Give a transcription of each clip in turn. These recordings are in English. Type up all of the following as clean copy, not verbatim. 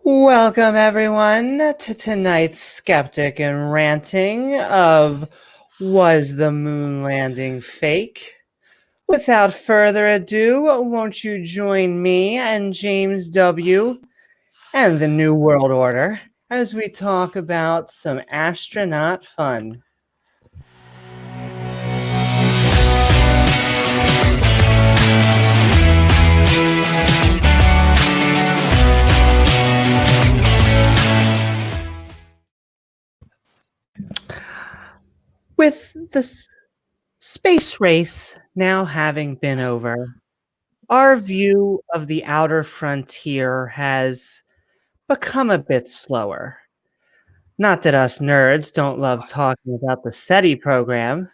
Welcome, everyone, to tonight's Skeptic and Ranting of Was the Moon Landing Fake? Without further ado, won't you join me and James W. and the New World Order as we talk about some astronaut fun? With the space race now having been over, our view of the outer frontier has become a bit slower. Not that us nerds don't love talking about the SETI program,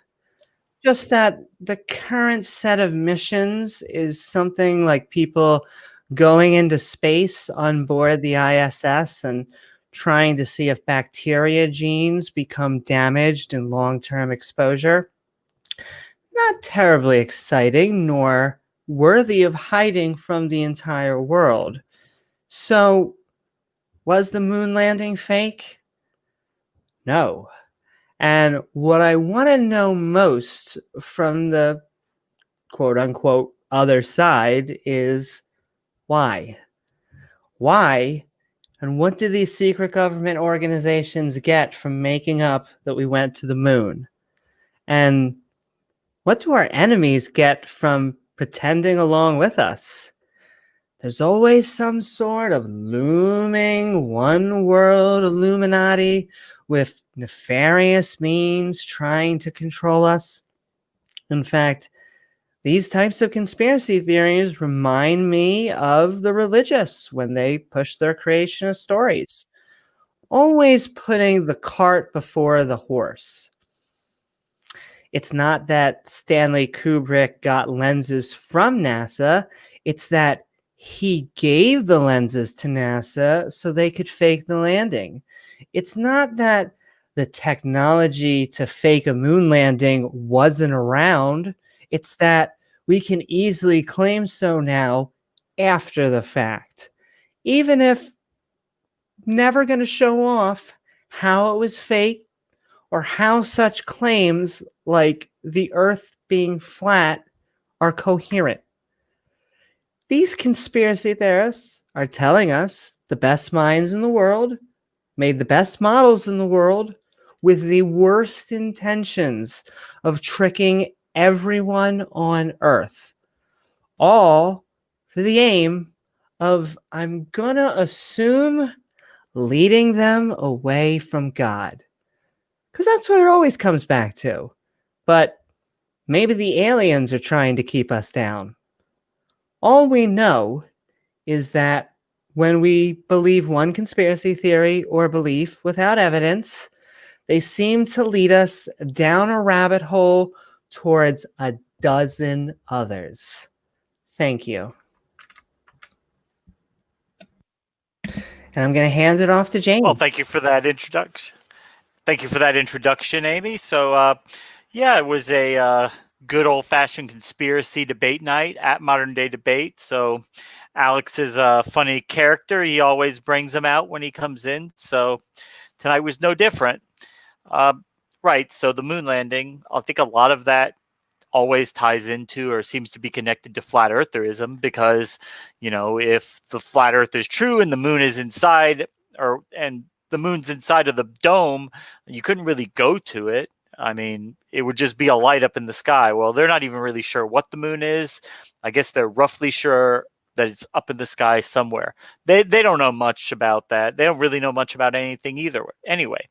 just that the current set of missions is something like people going into space on board the ISS and trying to see if bacteria genes become damaged in long-term exposure. Not terribly exciting, nor worthy of hiding from the entire world. So, was the moon landing fake? No. And what I want to know most from the quote unquote other side is why? Why? And what do these secret government organizations get from making up that we went to the moon? And what do our enemies get from pretending along with us? There's always some sort of looming one world Illuminati with nefarious means trying to control us. In fact, these types of conspiracy theories remind me of the religious when they push their creationist stories, always putting the cart before the horse. It's not that Stanley Kubrick got lenses from NASA, it's that he gave the lenses to NASA so they could fake the landing. It's not that the technology to fake a moon landing wasn't around. It's that we can easily claim so now after the fact. Even if never going to show off how it was fake or how such claims like the earth being flat are coherent. These conspiracy theorists are telling us the best minds in the world made the best models in the world with the worst intentions of tricking everyone on Earth, all for the aim of, I'm gonna assume, leading them away from God. Because that's what it always comes back to. But maybe the aliens are trying to keep us down. All we know is that when we believe one conspiracy theory or belief without evidence, they seem to lead us down a rabbit hole towards a dozen others. Thank you. And I'm going to hand it off to James. Well, thank you for that introduction. Thank you for that introduction, Amy. So, yeah, it was a good old-fashioned conspiracy debate night at Modern Day Debate. So Alex is a funny character. He always brings them out when he comes in. So tonight was no different. Right, so the moon landing, I think a lot of that always ties into or seems to be connected to flat eartherism because, you know, if the flat earth is true and the moon is inside and the moon's inside of the dome, you couldn't really go to it. I mean, it would just be a light up in the sky. Well, they're not even really sure what the moon is. I guess they're roughly sure that it's up in the sky somewhere. They don't know much about that. They don't really know much about anything either. Anyway,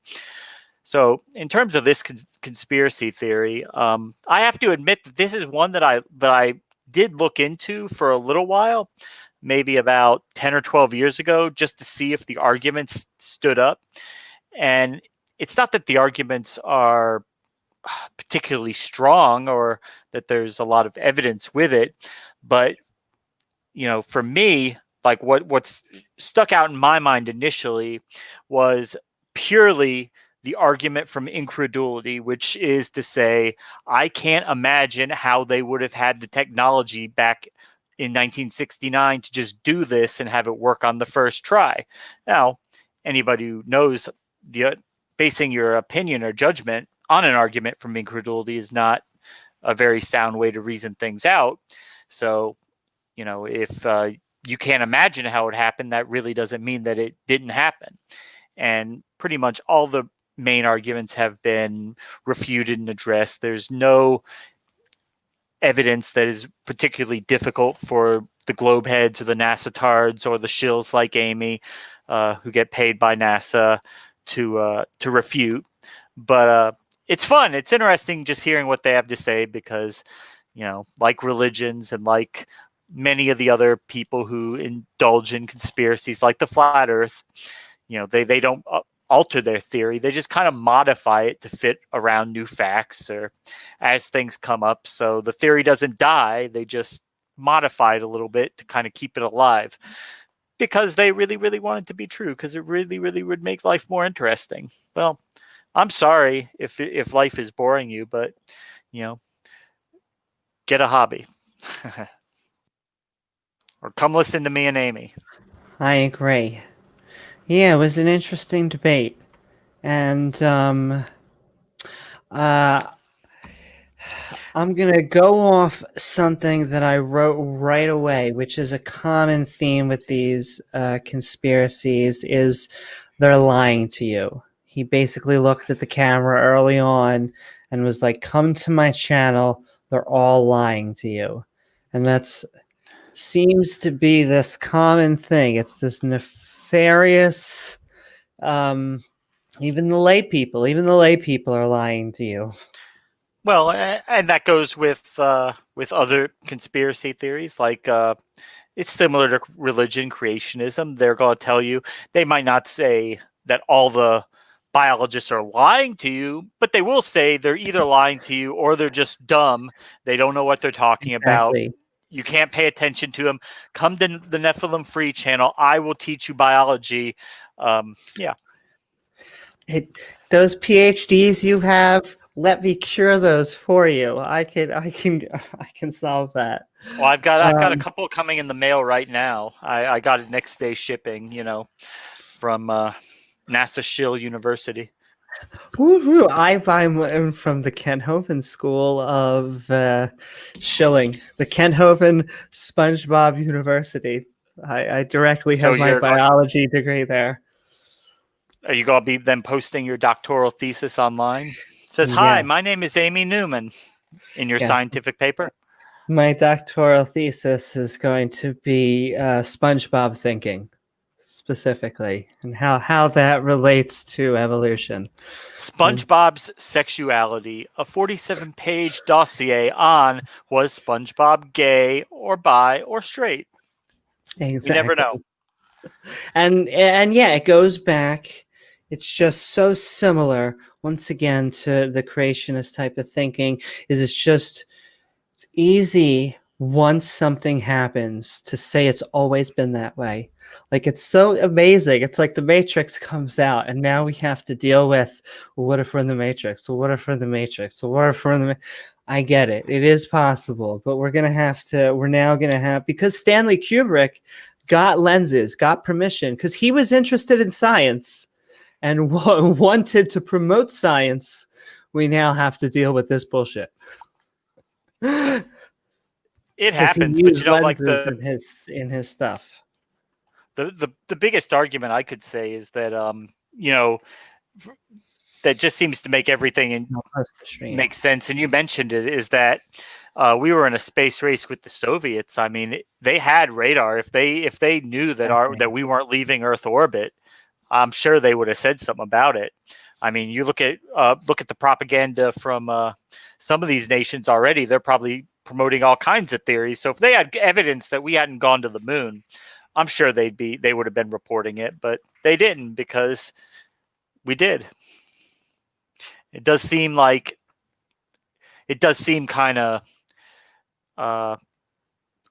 so in terms of this conspiracy theory, I have to admit that this is one that I did look into for a little while, maybe about 10 or 12 years ago, just to see if the arguments stood up. And it's not that the arguments are particularly strong or that there's a lot of evidence with it, but you know, for me, like what's stuck out in my mind initially was purely the argument from incredulity, which is to say, I can't imagine how they would have had the technology back in 1969 to just do this and have it work on the first try. Now, anybody who knows the basing your opinion or judgment on an argument from incredulity is not a very sound way to reason things out. So, if you can't imagine how it happened, that really doesn't mean that it didn't happen. And pretty much all the main arguments have been refuted and addressed. There's no evidence that is particularly difficult for the globe heads or the NASA tards or the shills like Amy, who get paid by NASA to refute. But it's fun. It's interesting just hearing what they have to say because, like religions and like many of the other people who indulge in conspiracies like the flat earth, they don't alter their theory. They just kind of modify it to fit around new facts or as things come up. So the theory doesn't die. They just modify it a little bit to kind of keep it alive because they really, really want it to be true because it really, really would make life more interesting. Well, I'm sorry if life is boring you, but, get a hobby. Or come listen to me and Amy. I agree. Yeah, it was an interesting debate. And I'm going to go off something that I wrote right away, which is a common theme with these conspiracies, is they're lying to you. He basically looked at the camera early on and was like, come to my channel. They're all lying to you. And that's seems to be this common thing. It's this nefarious, even the lay people are lying to you. Well, and that goes with other conspiracy theories. Like it's similar to religion, creationism. They're going to tell you, they might not say that all the biologists are lying to you, but they will say they're either lying to you or they're just dumb. They don't know what they're talking about. Exactly. You can't pay attention to them. Come to the Nephilim Free channel. I will teach you biology. Yeah. Those PhDs you have, let me cure those for you. I can solve that. Well, I've got a couple coming in the mail right now. I got it next day shipping, from NASA Shill University. Woohoo! I buy mine from the Kenthoven School of Shilling, the Kenthoven SpongeBob University. I directly So have my biology degree there. Are you going to be then posting your doctoral thesis online? It says, "Hi, Yes. my name is Amy Newman," in your scientific paper. My doctoral thesis is going to be SpongeBob thinking, specifically, and how that relates to evolution. SpongeBob's Sexuality, a 47-page dossier on was SpongeBob gay or bi or straight. Exactly. We never know. And yeah, it goes back. It's just so similar once again to the creationist type of thinking. It's easy once something happens to say it's always been that way. Like, it's so amazing. It's like the Matrix comes out and now we have to deal with, well, what if we're in the Matrix? Well, what if we're in the Matrix? So what if we're in the I get it. It is possible, but we're now going to have, because Stanley Kubrick got lenses, got permission, because he was interested in science and wanted to promote science. We now have to deal with this bullshit. It happens, but like in his stuff. The biggest argument I could say is that that just seems to make everything make sense. And you mentioned it, is that we were in a space race with the Soviets. I mean, they had radar. If they knew that that we weren't leaving Earth orbit, I'm sure they would have said something about it. I mean, you look at the propaganda from some of these nations already. They're probably promoting all kinds of theories. So if they had evidence that we hadn't gone to the moon, I'm sure they would have been reporting it, but they didn't, because we did. It does seem kind of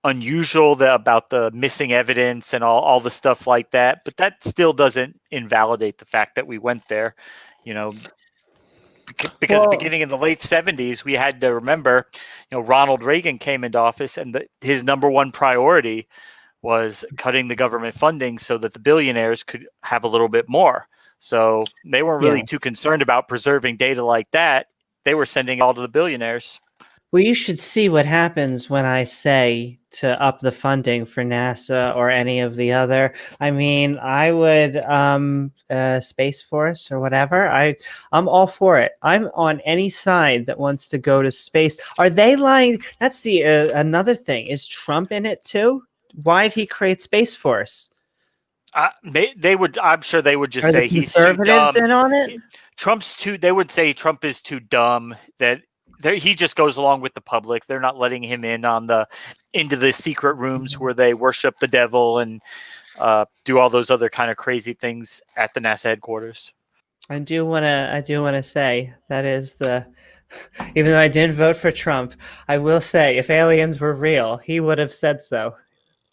unusual about the missing evidence and all the stuff like that, but that still doesn't invalidate the fact that we went there. because Well, beginning in the late 70s, we had to remember, Ronald Reagan came into office, and his number one priority was cutting the government funding so that the billionaires could have a little bit more. So they weren't yeah. really too concerned about preserving data like that. They were sending it all to the billionaires. Well, you should see what happens when I say to up the funding for NASA or any of the other. I mean, I would Space Force or whatever. I'm all for it. I'm on any side that wants to go to space. Are they lying? That's the another thing. Is Trump in it too? Why did he create Space Force? They would. I'm sure they would just Are the say he's too conservatives dumb. in on it? Trump's too. They would say Trump is too dumb that he just goes along with the public. They're not letting him in on the into the secret rooms where they worship the devil and do all those other kind of crazy things at the NASA headquarters. I do wanna say that is the even though I didn't vote for Trump, I will say if aliens were real, he would have said so.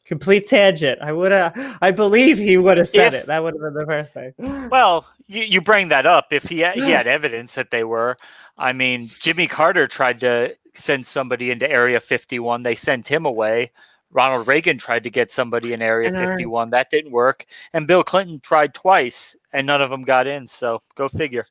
Complete tangent. I believe he would have said it. If That would have been the first thing. Well, you bring that up. If he had evidence that they were, I mean, Jimmy Carter tried to send somebody into Area 51. They sent him away. Ronald Reagan tried to get somebody in Area And our 51. That didn't work. And Bill Clinton tried twice, and none of them got in. So go figure.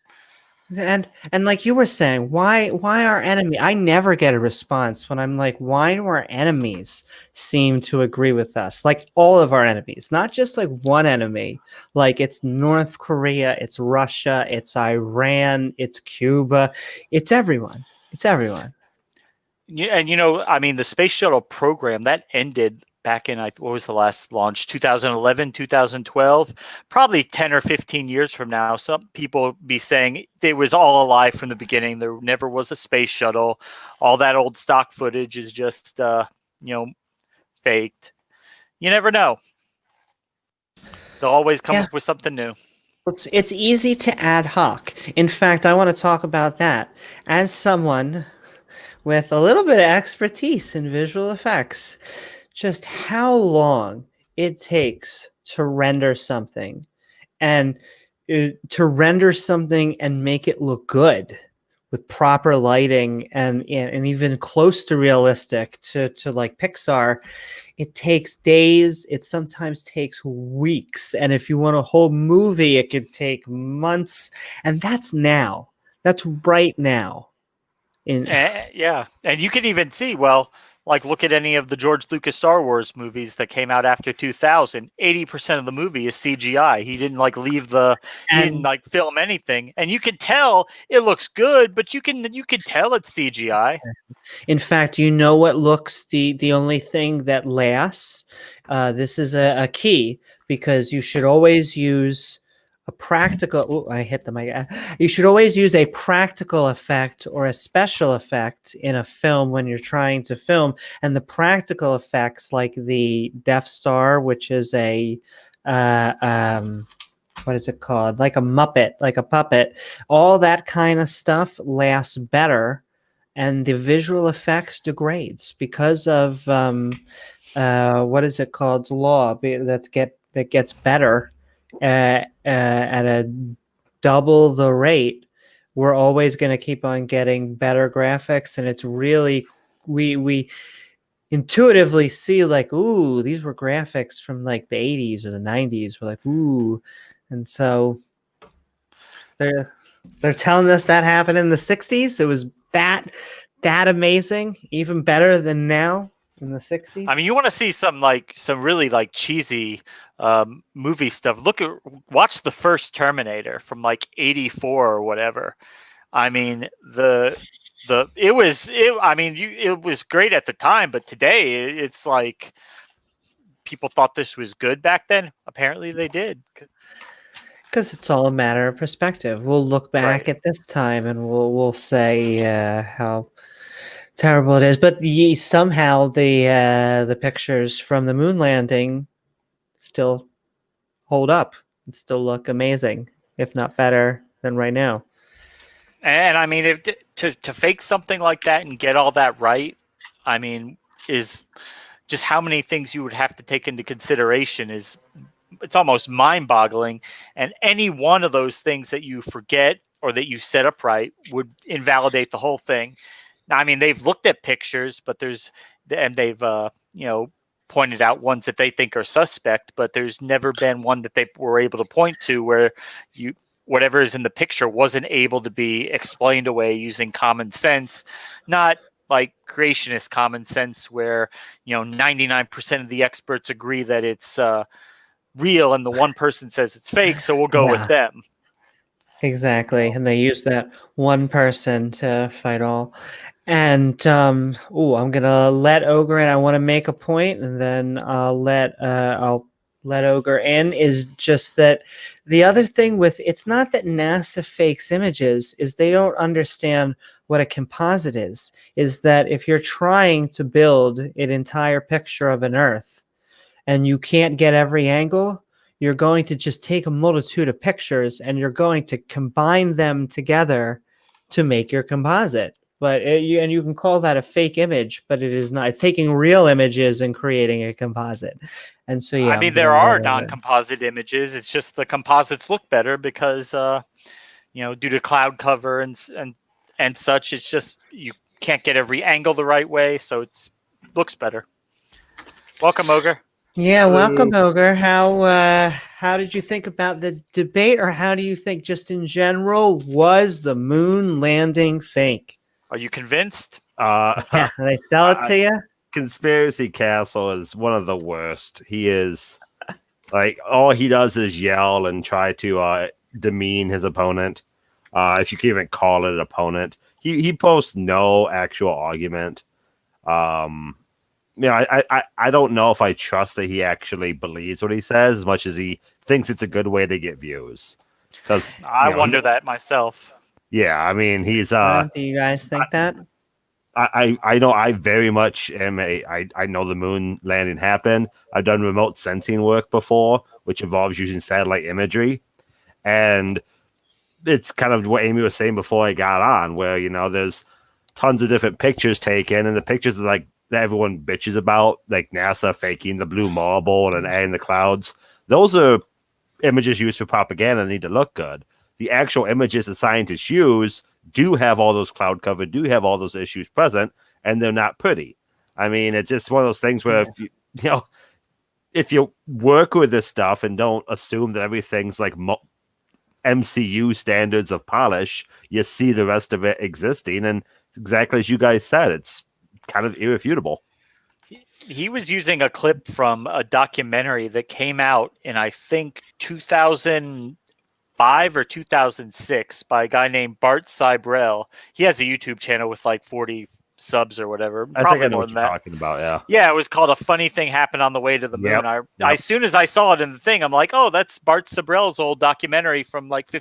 and like you were saying, why our enemy? I never get a response when I'm like, why do our enemies seem to agree with us? Like all of our enemies, not just like one enemy. Like it's North Korea, it's Russia, it's Iran, it's Cuba, it's everyone. It's everyone. Yeah, and I mean, the space shuttle program that ended back in what was the last launch? 2011, 2012, probably 10 or 15 years from now. Some people be saying it was all a lie from the beginning. There never was a space shuttle. All that old stock footage is just faked. You never know. They'll always come Yeah. up with something new. It's easy to ad hoc. In fact, I want to talk about that as someone with a little bit of expertise in visual effects, just how long it takes to render something and and make it look good with proper lighting and even close to realistic to like Pixar. It takes days, it sometimes takes weeks, and if you want a whole movie it could take months, and that's now, that's right now in Yeah, and you can even see, well, like look at any of the George Lucas Star Wars movies that came out after 2000. 80% of the movie is CGI. He didn't he didn't and like film anything, and you can tell it looks good, but you can tell it's CGI. in fact, you know what looks the only thing that lasts? This is a key because you should always use a practical. Oh, I hit the mic. You should always use a practical effect or a special effect in a film when you're trying to film. And the practical effects, like the Death Star, which is a uh, um, what is it called? Like a Muppet, like a puppet. All that kind of stuff lasts better, and the visual effects degrades because of what is it called? Law that gets better at a double the rate. We're always going to keep on getting better graphics, and it's really we intuitively see like, ooh, these were graphics from like the 80s or the 90s. We're like, ooh, and so they're they're telling us that happened in the 60s. It was that amazing, even better than now in the I mean, 60s. you want to see some really like cheesy movie stuff. Watch the first Terminator from like '84 or whatever. I mean, I mean, it was great at the time, but today it's like people thought this was good back then. Apparently, they did. Because it's all a matter of perspective. We'll look back Right. at this time and we'll say how terrible it is. But somehow the pictures from the moon landing still hold up and still look amazing, if not better than right now. And I mean, if to fake something like that and get all that right, I mean, is just how many things you would have to take into consideration is it's almost mind-boggling. And any one of those things that you forget or that you set up right would invalidate the whole thing. Now, I mean, they've looked at pictures, but they've pointed out ones that they think are suspect, but there's never been one that they were able to point to where you whatever is in the picture wasn't able to be explained away using common sense, not like creationist common sense where 99% of the experts agree that it's real and the one person says it's fake, so we'll go with Yeah, them. exactly. And they use that one person to fight all. And I'm gonna let Ogre in. I want to make a point, and then I'll let Ogre in. Is just that the other thing with it's not that NASA fakes images, is they don't understand what a composite is. Is that if you're trying to build an entire picture of an Earth and you can't get every angle, you're going to just take a multitude of pictures and you're going to combine them together to make your composite. But you can call that a fake image, but it is not. It's taking real images and creating a composite. And so, I yeah, I'm mean, gonna there are let it. non-composite images. It's just the composites look better because due to cloud cover and such. It's just you can't get every angle the right way, so it's looks better. Welcome, Ogre. Yeah, Hello. welcome, Ogre. How did you think about the debate, or how do you think, just in general, was the moon landing fake? Are you convinced? Yeah, they sell it I- to you. Conspiracy Castle is one of the worst. He is like all he does is yell and try to demean his opponent. If you can even call it an opponent, he posts no actual argument. I don't know if I trust that he actually believes what he says as much as he thinks it's a good way to get views. Because I wonder that myself. yeah, I mean he's Do you guys think that? I know I very much am I know the moon landing happened. I've done remote sensing work before, which involves using satellite imagery. And it's kind of what Amy was saying before I got on, where there's tons of different pictures taken, and the pictures are like that everyone bitches about, like NASA faking the blue marble and adding the clouds. Those are images used for propaganda and need to look good. The actual images the scientists use do have all those cloud cover, do have all those issues present, and they're not pretty. I mean, it's just one of those things where if you work with this stuff and don't assume that everything's like MCU standards of polish, you see the rest of it existing, and exactly as you guys said, it's kind of irrefutable. He was using a clip from a documentary that came out in, I think, 2005 or 2006 by a guy named Bart Sibrel. He has a YouTube channel with like 40 subs or whatever. I Probably think I know more what than you're that. talking about. Yeah. Yeah, it was called A Funny Thing Happened on the Way to the Moon. Yep. As soon as I saw it in the thing, I'm like, oh, that's Bart Sibrel's old documentary from like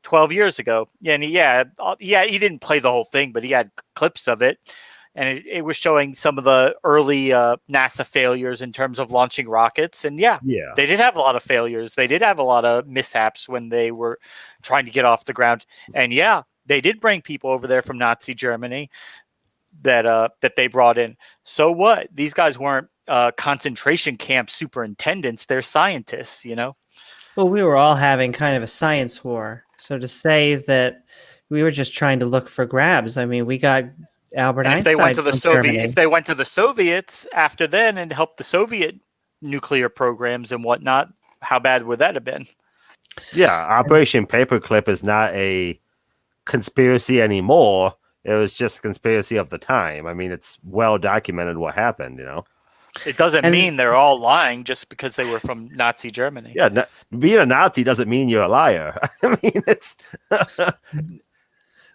12 years ago. Yeah, and he didn't play the whole thing, but he had clips of it. And it was showing some of the early NASA failures in terms of launching rockets. And Yeah. they did have a lot of failures. They did have a lot of mishaps when they were trying to get off the ground. And yeah, they did bring people over there from Nazi Germany that they brought in. So what? These guys weren't concentration camp superintendents. They're scientists, Well, we were all having kind of a science war. So to say that we were just trying to look for grabs, I mean, we got Albert And if they went Einstein to the from Soviet, Germany. if they went to the Soviets after then and helped the Soviet nuclear programs and whatnot, how bad would that have been? Yeah, Operation Paperclip is not a conspiracy anymore. It was just a conspiracy of the time. I mean, it's well documented what happened, It doesn't mean they're all lying just because they were from Nazi Germany. Yeah, being a Nazi doesn't mean you're a liar. I mean, it's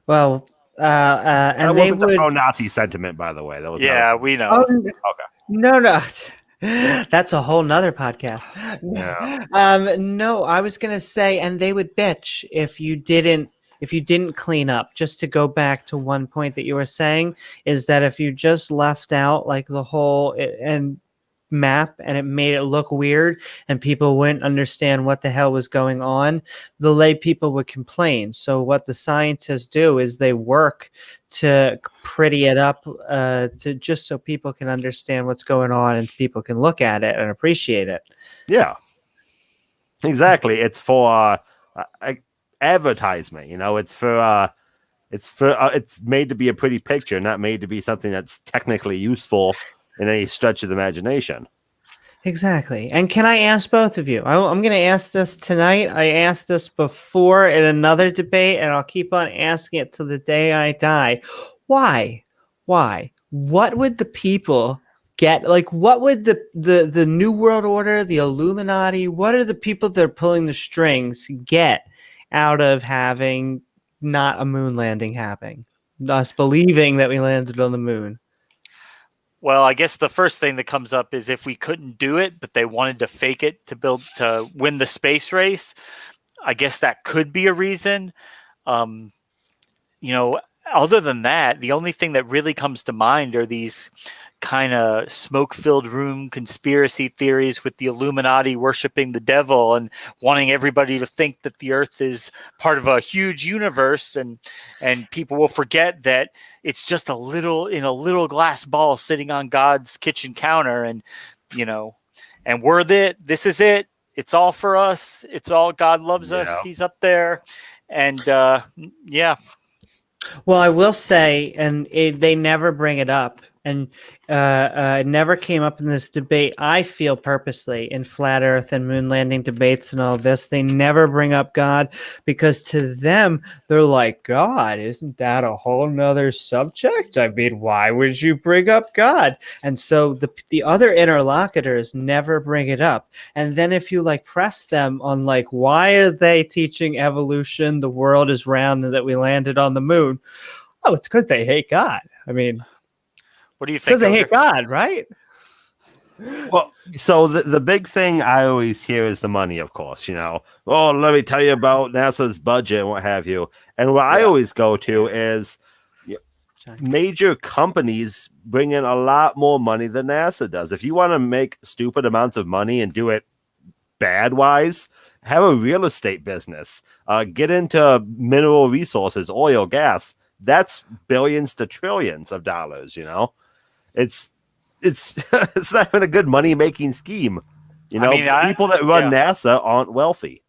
Well, that and they wasn't a would. pro-Nazi sentiment, by the way. That was we know. Oh, okay. no. That's a whole nother podcast. Yeah. No, I was gonna say, and they would bitch if you didn't clean up. Just to go back to one point that you were saying, is that if you just left out like the whole and map and it made it look weird and people wouldn't understand what the hell was going on, the lay people would complain. So what the scientists do is they work to pretty it up to just so people can understand what's going on and people can look at it and appreciate it. Yeah. Exactly. It's for advertisement. It's made to be a pretty picture, not made to be something that's technically useful in any stretch of the imagination. Exactly. And can I ask both of you? I'm going to ask this tonight. I asked this before in another debate, and I'll keep on asking it till the day I die. Why? Why? What would the people get? Like, what would the New World Order, the Illuminati, what are the people that are pulling the strings get out of having not a moon landing happening? Us believing that we landed on the moon. Well, I guess the first thing that comes up is if we couldn't do it, but they wanted to fake it to win the space race. I guess that could be a reason. Um, Other than that, the only thing that really comes to mind are these kind of smoke-filled room conspiracy theories with the Illuminati worshiping the devil and wanting everybody to think that the Earth is part of a huge universe, and people will forget that it's just a little glass ball sitting on God's kitchen counter, and this is it. It's all for us. It's all God loves us. He's up there, and yeah. Well, I will say, and they never bring it up, and it never came up in this debate. I feel purposely in flat Earth and moon landing debates and all this, they never bring up God, because to them, they're like, God, isn't that a whole nother subject? I mean, why would you bring up God? And so the other interlocutors never bring it up. And then if you press them on why are they teaching evolution, the world is round, and that we landed on the moon? Oh, it's because they hate God. I mean, what do you think? Because they hate God, right? Well, so the big thing I always hear is the money, of course. Oh, let me tell you about NASA's budget and what have you. And what I always go to is major companies bring in a lot more money than NASA does. If you want to make stupid amounts of money and do it bad-wise, have a real estate business. Get into mineral resources, oil, gas. That's billions to trillions of dollars, It's it's not even a good money-making scheme. People that run NASA aren't wealthy.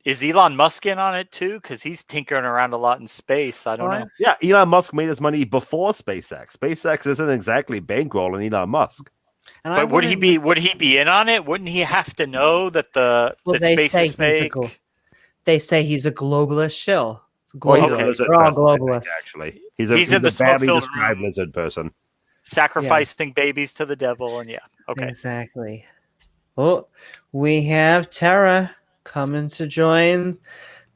Is Elon Musk in on it too? Because he's tinkering around a lot in space. I don't know. Yeah, Elon Musk made his money before SpaceX. SpaceX isn't exactly bankrolling Elon Musk. But would he be in on it? Wouldn't he have to know that that space is fake? They say he's a globalist shill. We're all globalists. Actually, he's a badly described lizard person. Sacrificing babies to the devil, and exactly. Oh, we have Tara coming to join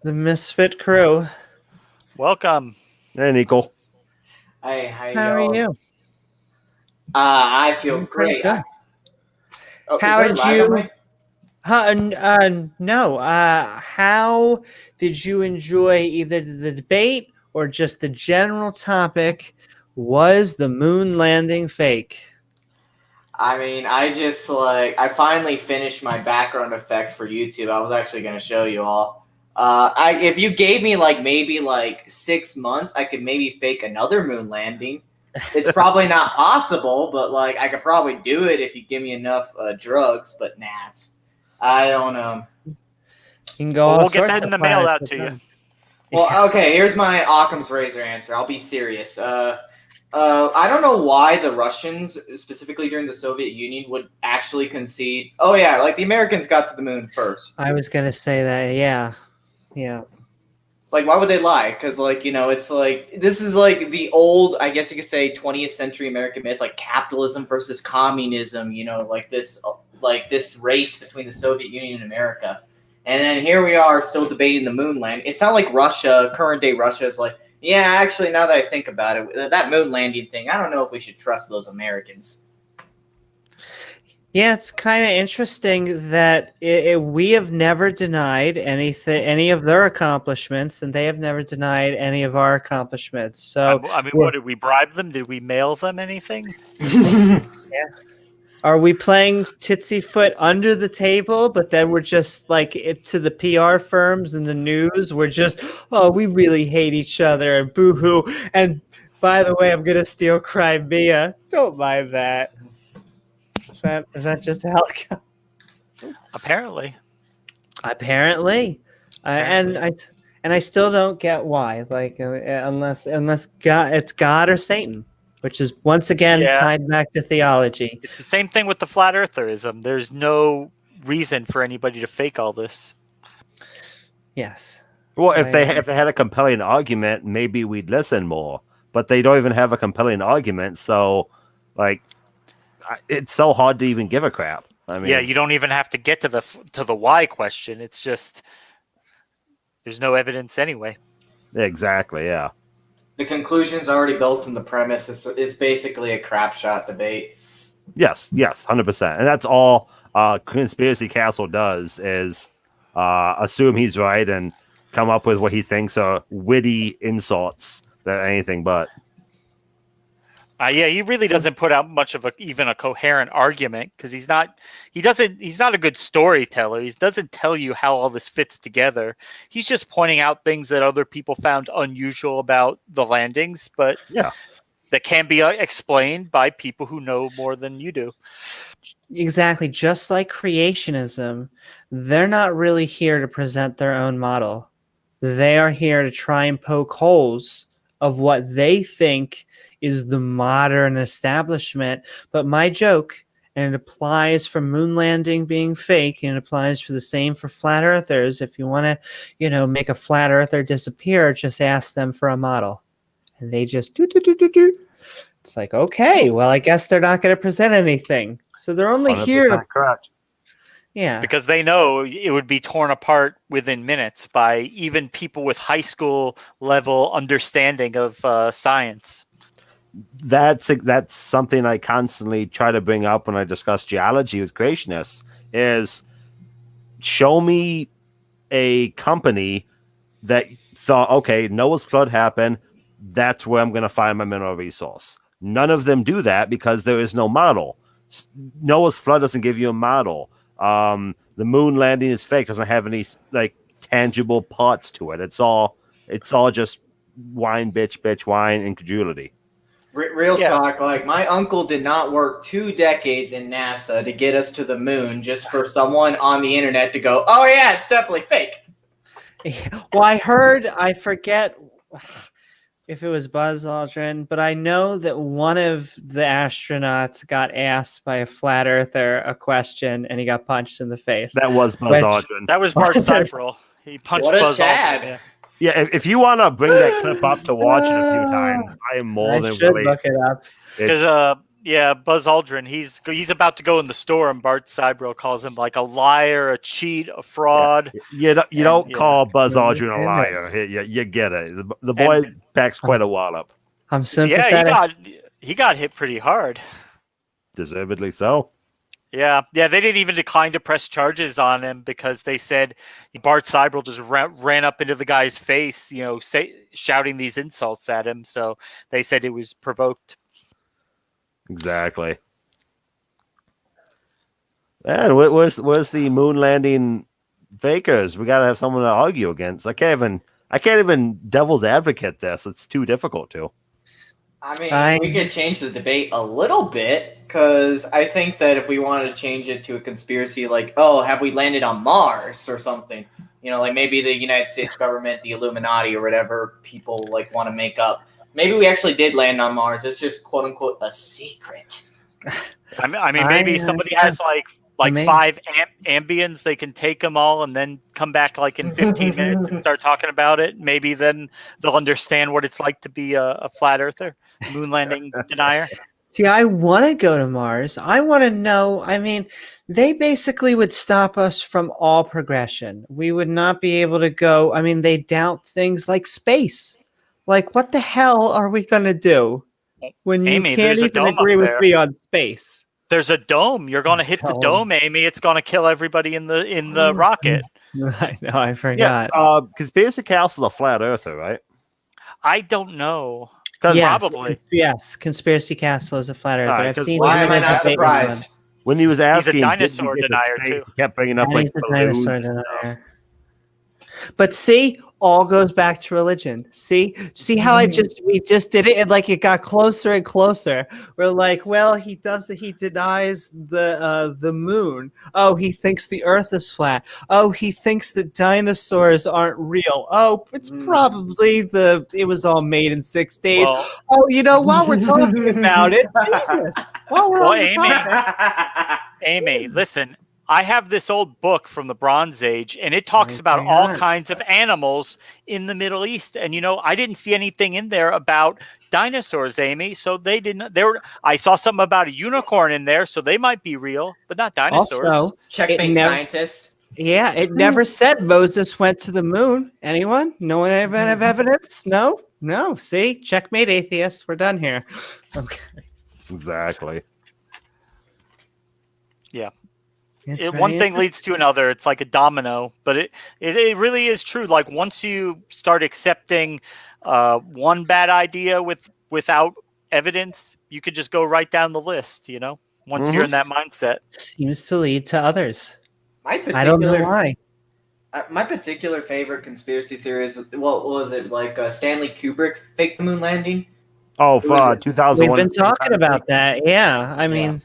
the Misfit crew. Welcome. Hey, Nico. Hey, how are you? I feel great. How did you? No. How did you enjoy either the debate or just the general topic? Was the moon landing fake? I mean, I finally finished my background effect for YouTube. I was actually going to show you all. If you gave me maybe 6 months, I could maybe fake another moon landing. It's probably not possible, but I could probably do it if you give me enough drugs. But I don't know. You can go. We'll get that in the mail out to you. Well, okay. Here's my Occam's razor answer. I'll be serious. I don't know why the Russians, specifically during the Soviet Union, would actually concede. Oh yeah, the Americans got to the moon first. I was gonna say that. Yeah. Why would they lie? Because it's this is the old, I guess you could say, 20th century American myth, capitalism versus communism. This race between the Soviet Union and America, and then here we are still debating the moon land. It's not like Russia, current day Russia, is yeah, actually, now that I think about it, that moon landing thing, I don't know if we should trust those Americans. Yeah, it's kind of interesting that we have never denied any of their accomplishments, and they have never denied any of our accomplishments. So, what did we bribe them? Did we mail them anything? Yeah. Are we playing Tootsie Foot under the table, but then we're just to the PR firms and the news, we're just, oh, we really hate each other and boo-hoo. And by the way, I'm going to steal Crimea. Don't mind that. Is that just how it goes? Apparently. And and I still don't get why. Like, unless God, it's God or Satan, which is once again Yeah. tied back to theology. It's the same thing with the flat eartherism. There's no reason for anybody to fake all this. Yes. Well, if they had a compelling argument, maybe we'd listen more. But they don't even have a compelling argument, so like it's so hard to even give a crap. I mean, Yeah, you don't even have to get to the why question. It's just there's no evidence anyway. exactly, yeah. The conclusion's already built in the premise. It's basically a crap shot debate. Yes, 100%. And that's all Conspiracy Castle does is assume he's right and come up with what he thinks are witty insults that are anything but. Yeah, he really doesn't put out much of even a coherent argument because he's not a good storyteller. He doesn't tell you how all this fits together. He's just pointing out things that other people found unusual about the landings, but yeah, that can be explained by people who know more than you do. Exactly. Just like creationism, they're not really here to present their own model. They are here to try and poke holes of what they think is the modern establishment. But my joke, and it applies for moon landing being fake, and it applies for the same for flat earthers. If you want to, make a flat earther disappear, just ask them for a model. And they just do. It's like, okay, well, I guess they're not going to present anything. So they're only here to correct. Yeah. Because they know it would be torn apart within minutes by even people with high school level understanding of science. That's something I constantly try to bring up when I discuss geology with creationists is show me a company that thought, okay, Noah's flood happened. That's where I'm going to find my mineral resource. None of them do that because there is no model. Noah's flood doesn't give you a model. The moon landing is fake. Doesn't have any like tangible parts to it. It's all just whine, bitch, whine, and credulity. Real talk, like my uncle did not work 2 decades in NASA to get us to the moon just for someone on the internet to go, oh yeah, it's definitely fake. Well, I forget if it was Buzz Aldrin, but I know that one of the astronauts got asked by a flat earther a question and he got punched in the face. That was Buzz Aldrin. That was Bart Cyprel. He punched Buzz Aldrin. Yeah, if you want to bring that clip up to watch it a few times, I am more than willing. Look it up. Because Buzz Aldrin, he's about to go in the store, and Bart Cyprel calls him like a liar, a cheat, a fraud. Yeah. You don't call Buzz Aldrin a liar. You get it. The boy packs quite a wallop. I'm sympathetic. Yeah, he got hit pretty hard. Deservedly so. Yeah, they didn't even decline to press charges on him because they said Bart Cyprel just ran up into the guy's face, shouting these insults at him. So they said it was provoked. Exactly. And where's the moon landing fakers? We gotta have someone to argue against. I can't even devil's advocate this. It's too difficult to. I mean, we could change the debate a little bit because I think that if we wanted to change it to a conspiracy like, oh, have we landed on Mars or something? Like maybe the United States government, the Illuminati or whatever people like want to make up. Maybe we actually did land on Mars. It's just quote unquote a secret. I mean, maybe somebody has like 5 ambience. They can take them all and then come back like in 15 minutes and start talking about it. Maybe then they'll understand what it's like to be a flat earther, moon landing denier. See, I want to go to Mars. I want to know. I mean, they basically would stop us from all progression. We would not be able to go. I mean, they doubt things like space. Like, what the hell are we going to do when you can't even agree with me on space? There's a dome. You're going to hit the dome, Amy. It's going to kill everybody in the rocket. I know. I forgot. Yeah, Conspiracy Castle's a flat earther, right? I don't know. Probably. Yes, Conspiracy Castle is a flat earther. I've seen. Why am I not surprised? When he was asking, he's a dinosaur denier too. He kept bringing up like he's a dinosaur denier. But see, all goes back to religion. See how we just did it, and like it got closer and closer. We're like, well, he denies the moon. Oh, he thinks the Earth is flat. Oh, he thinks that dinosaurs aren't real. Oh, it's probably it was all made in 6 days. Well, Oh, while we're talking about it, Jesus, while we're Well, on the topic. Amy, listen. I have this old book from the Bronze Age, and it talks about all kinds of animals in the Middle East. And I didn't see anything in there about dinosaurs, Amy. So they didn't. I saw something about a unicorn in there, so they might be real, but not dinosaurs. Also, Checkmate scientists. Yeah, it never said Moses went to the moon. Anyone? No one ever have evidence? No. See, checkmate atheists. We're done here. Okay. Exactly. Yeah. One thing leads to another. It's like a domino, but it really is true. Like once you start accepting one bad idea without evidence, you could just go right down the list. Once you're in that mindset, seems to lead to others. I don't know why. My particular favorite conspiracy theory is what was it like? Stanley Kubrick faked the moon landing. Oh, for 2001. We've been talking about that. Yeah, I mean.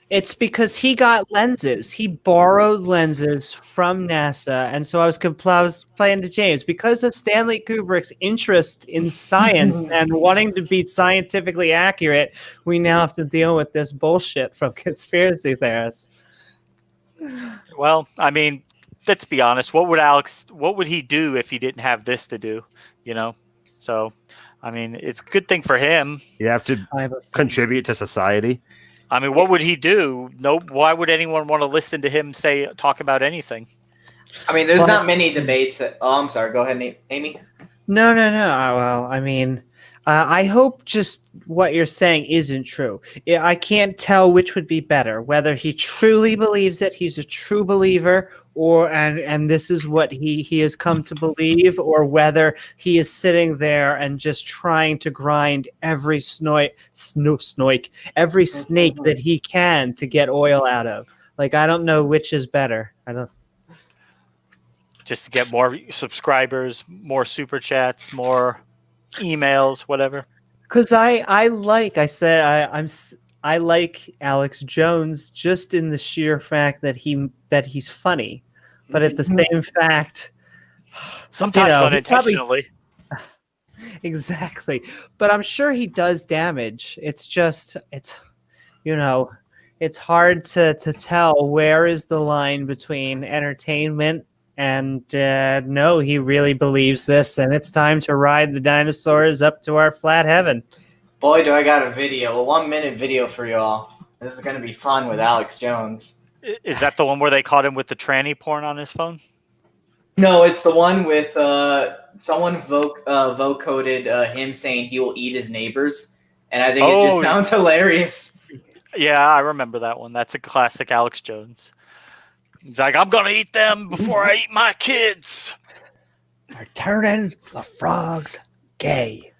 It's because he got lenses. He borrowed lenses from NASA. And so I was playing to James. Because of Stanley Kubrick's interest in science and wanting to be scientifically accurate, we now have to deal with this bullshit from conspiracy theorists. Well, I mean, let's be honest. What would he do if he didn't have this to do? So, I mean, it's a good thing for him. You have to contribute to society. I mean, what would he do? No, why would anyone want to listen to him talk about anything? I mean, there's not many debates that. Oh, I'm sorry. Go ahead, Amy. No. Well, I mean, I hope just what you're saying isn't true. I can't tell which would be better, whether he truly believes it, he's a true believer, and this is what he has come to believe, or whether he is sitting there and just trying to grind every every snake that he can to get oil out of. Like, I don't know which is better. I don't. Just to get more subscribers, more super chats, more emails, whatever. Because I like Alex Jones just in the sheer fact that he's funny, but at the same fact, sometimes unintentionally. Exactly, but I'm sure he does damage. It's hard to tell where is the line between entertainment and no, he really believes this, and it's time to ride the dinosaurs up to our flat heaven. Boy, do I got a video, a 1-minute video for y'all. This is going to be fun with Alex Jones. Is that the one where they caught him with the tranny porn on his phone? No, it's the one with someone vocoded him saying he will eat his neighbors, and I think it just sounds hilarious. Yeah, I remember that one. That's a classic Alex Jones. He's like, I'm going to eat them before I eat my kids. They're turning the frogs gay.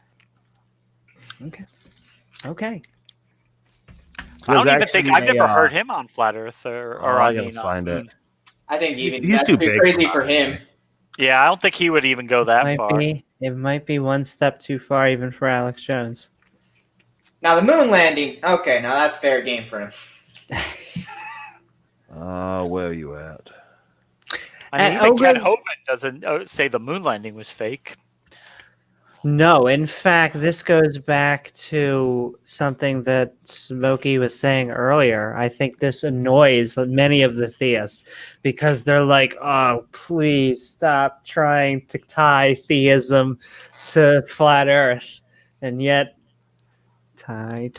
Okay. I don't even think I've never heard him on Flat Earth or I gotta find it. I think he's too big crazy for him. Yeah, I don't think he would even go that far. It might be one step too far even for Alex Jones. Now the moon landing. Okay, now that's fair game for him. Where are you at? I mean, even Ken Hovind doesn't say the moon landing was fake. No, in fact, this goes back to something that Smokey was saying earlier. I think this annoys many of the theists because they're like, oh, please stop trying to tie theism to flat Earth. And yet, tie.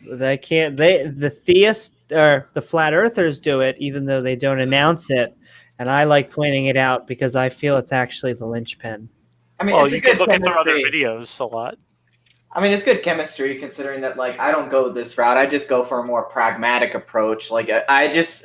They can't. The theists or the flat earthers do it, even though they don't announce it. And I like pointing it out because I feel it's actually the linchpin. I mean, you can look at their other videos a lot. I mean, it's good chemistry considering that, like, I don't go this route. I just go for a more pragmatic approach. Like,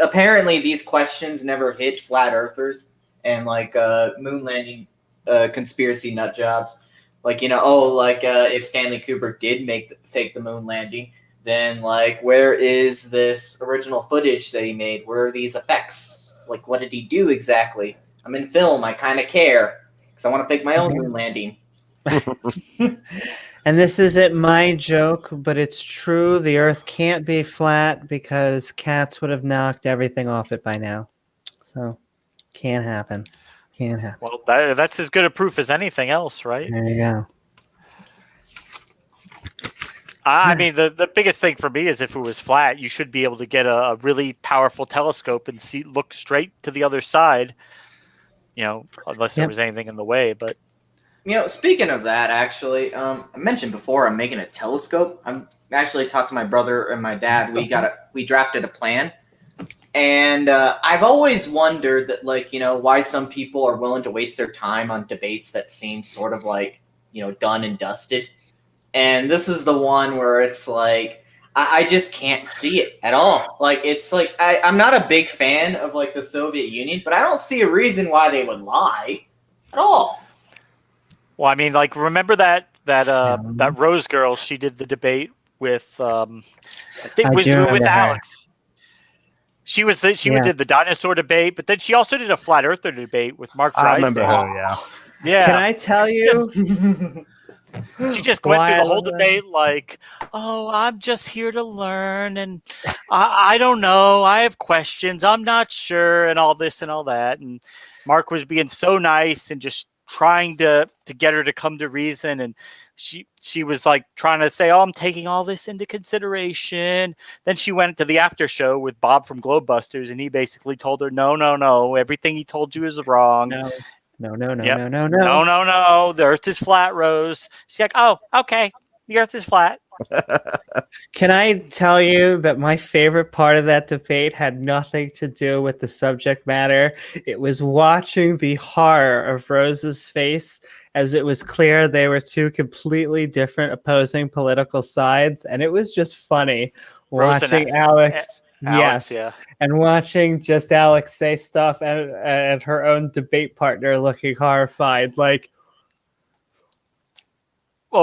apparently these questions never hit flat earthers and, like, moon landing conspiracy nut jobs. Like, if Stanley Kubrick did fake the moon landing, then, like, where is this original footage that he made? Where are these effects? Like, what did he do exactly? I'm in film. I kind of care because I want to fake my own moon landing. And this isn't my joke, but it's true. The Earth can't be flat because cats would have knocked everything off it by now. So, can't happen. Can't happen. Well, that's as good a proof as anything else, right? There you go. I mean, the biggest thing for me is if it was flat, you should be able to get a really powerful telescope and look straight to the other side. Unless there was anything in the way, but. Speaking of that, actually, I mentioned before I'm making a telescope. I'm actually talked to my brother and my dad. We drafted a plan, and I've always wondered that, why some people are willing to waste their time on debates that seem sort of done and dusted. And this is the one where it's like I just can't see it at all. I'm not a big fan of the Soviet Union, but I don't see a reason why they would lie at all. Well, I mean, remember that Rose girl? She did the debate with I think with Alex. She did the dinosaur debate, but then she also did a flat earther debate with Mark Drysdale. I remember her. Yeah. Can I tell you? She just went through the whole debate oh, I'm just here to learn, and I don't know. I have questions. I'm not sure, and all this and all that. And Mark was being so nice and just trying to get her to come to reason, and she was trying to say, oh, I'm taking all this into consideration. Then she went to the after show with Bob from Globebusters, and he basically told her, no, everything he told you is wrong. No. No. The Earth is flat, Rose. She's like, oh, okay, the Earth is flat. Can I tell you that my favorite part of that debate had nothing to do with the subject matter? It was watching the horror of Rose's face as it was clear they were two completely different opposing political sides, and it was just funny watching Alex. Yes, yeah. And watching just Alex say stuff and her own debate partner looking horrified, Well,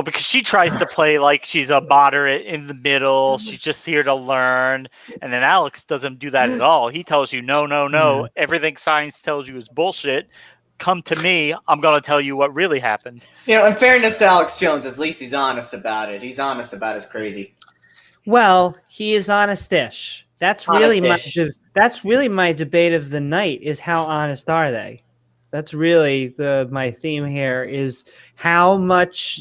because she tries to play like she's a moderate in the middle. She's just here to learn. And then Alex doesn't do that at all. He tells you, no. Everything science tells you is bullshit. Come to me. I'm going to tell you what really happened. In fairness to Alex Jones, at least he's honest about it. He's honest about his crazy. Well, he is honest-ish. That's really my debate of the night is how honest are they? That's really my theme here is how much,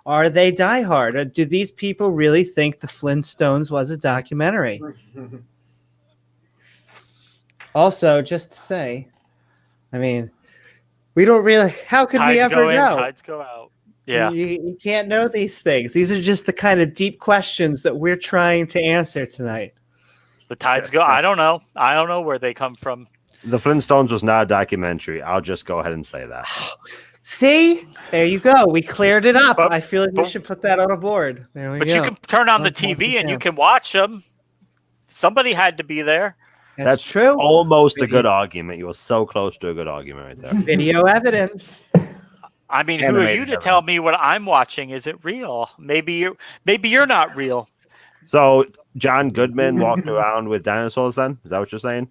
are they diehard? Do these people really think the Flintstones was a documentary? Also, just to say, I mean, we don't really, how could we ever know? Tides go out. Yeah. You can't know these things. These are just the kind of deep questions that we're trying to answer tonight. The tides go, I don't know. I don't know where they come from. The Flintstones was not a documentary. I'll just go ahead and say that. See? There you go. We cleared it up. I feel like we should put that on a board. There we go. But you can turn on the TV and you can watch them. Somebody had to be there. That's true. Almost a good argument. You were so close to a good argument right there. Video evidence. I mean, who are you to tell me what I'm watching isn't real? Maybe you're not real. So John Goodman walked around with dinosaurs then? Is that what you're saying?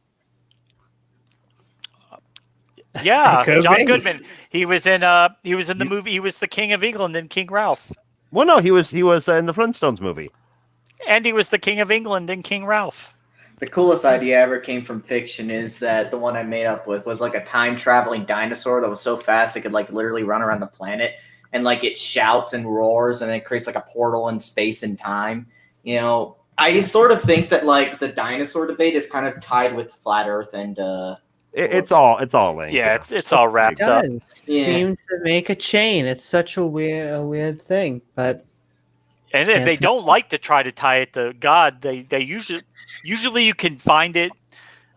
Yeah, John Goodman. He was in the movie. He was the King of England in King Ralph. Well, no, he was in the Flintstones movie. And he was the King of England in King Ralph. The coolest idea ever came from fiction is that the one I made up with was a time-traveling dinosaur that was so fast it could literally run around the planet, and it shouts and roars and it creates a portal in space and time. I sort of think that the dinosaur debate is kind of tied with flat Earth and it's all linked. Yeah, it's all wrapped up. It does seem to make a chain. It's such a weird thing, but and if they don't like to try to tie it to God, they usually you can find it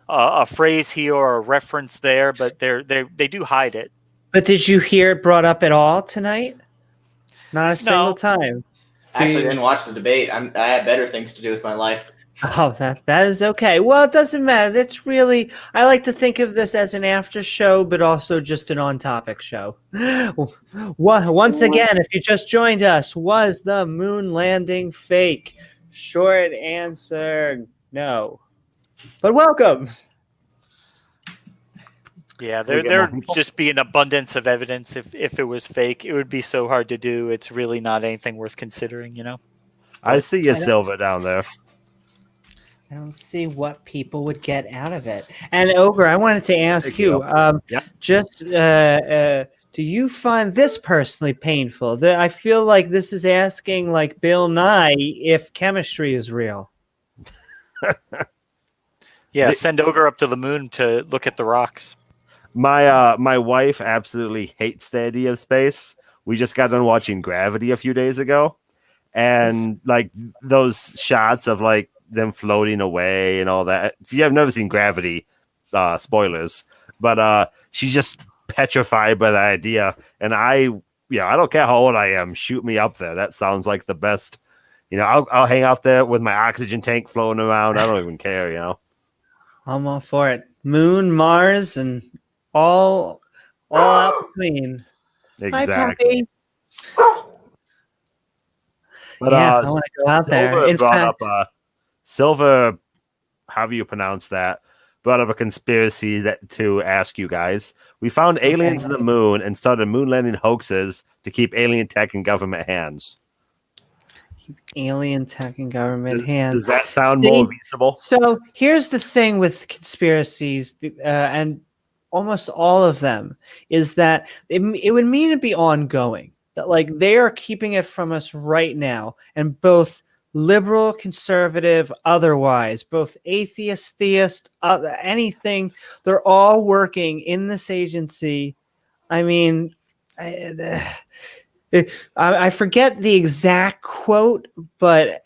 a phrase here or a reference there, but they do hide it. But did you hear it brought up at all tonight? Not a single time. I actually didn't watch the debate. I had better things to do with my life. Oh, that is okay. Well, it doesn't matter. It's really, I like to think of this as an after show, but also just an on-topic show. Once again, if you just joined us, was the moon landing fake? Short answer, no. But welcome. Yeah, We get more there'd people. just be an abundance of evidence if it was fake. It would be so hard to do. It's really not anything worth considering, you know. I But see you, I don't, Silver, down there. I don't see what people would get out of it. And Ogre, I wanted to ask Thank you, you. Yep. just do you find this personally painful? I feel like this is asking, like Bill Nye, if chemistry is real. yeah, The- send Ogre up to the moon to look at the rocks. My wife absolutely hates the idea of space. We just got done watching Gravity a few days ago, and like those shots of like them floating away and all that. If you have never seen Gravity, spoilers, but she's just petrified by the idea. And I don't care how old I am, shoot me up there. That sounds like the best. I'll hang out there with my oxygen tank floating around. I don't even care. I'm all for it. Moon, Mars, and all out between. Hi, Exactly. puppy. But Yeah, I want to go out there. Silver In brought fact, up Silver, however you pronounce that, brought up a conspiracy to ask you guys. We found aliens in the moon and started moon landing hoaxes to keep alien tech in government hands. alien tech in government hands. Does that sound See? more reasonable? So here's the thing with conspiracies, and almost all of them, is that it would mean to be ongoing. That like they are keeping it from us right now, and both liberal, conservative, otherwise, both atheist, theist, anything, they're all working in this agency. I mean, I forget the exact quote, but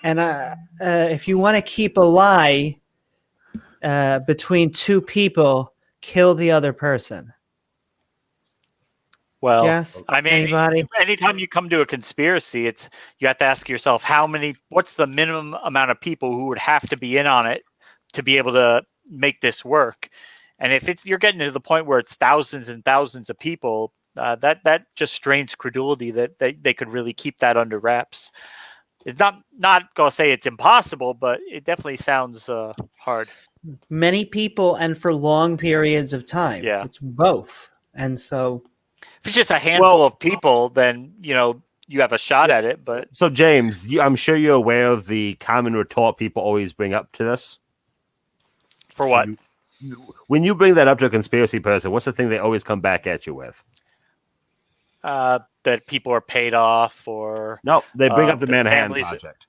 if you want to keep a lie between two people, kill the other person. Well, Yes. I mean, Anybody? anytime you come to a conspiracy, you have to ask yourself what's the minimum amount of people who would have to be in on it to be able to make this work. And if you're getting to the point where it's thousands and thousands of people, that just strains credulity that they could really keep that under wraps. It's not gonna say it's impossible, but it definitely sounds hard. Many people and for long periods of time. Yeah. It's both. And so if it's just a handful of people, then you have a shot at it. But So James, I'm sure you're aware of the common retort people always bring up to this. for what? When you bring that up to a conspiracy person, what's the thing they always come back at you with? That people are paid off, or No, they bring up the the Manhattan families- Project.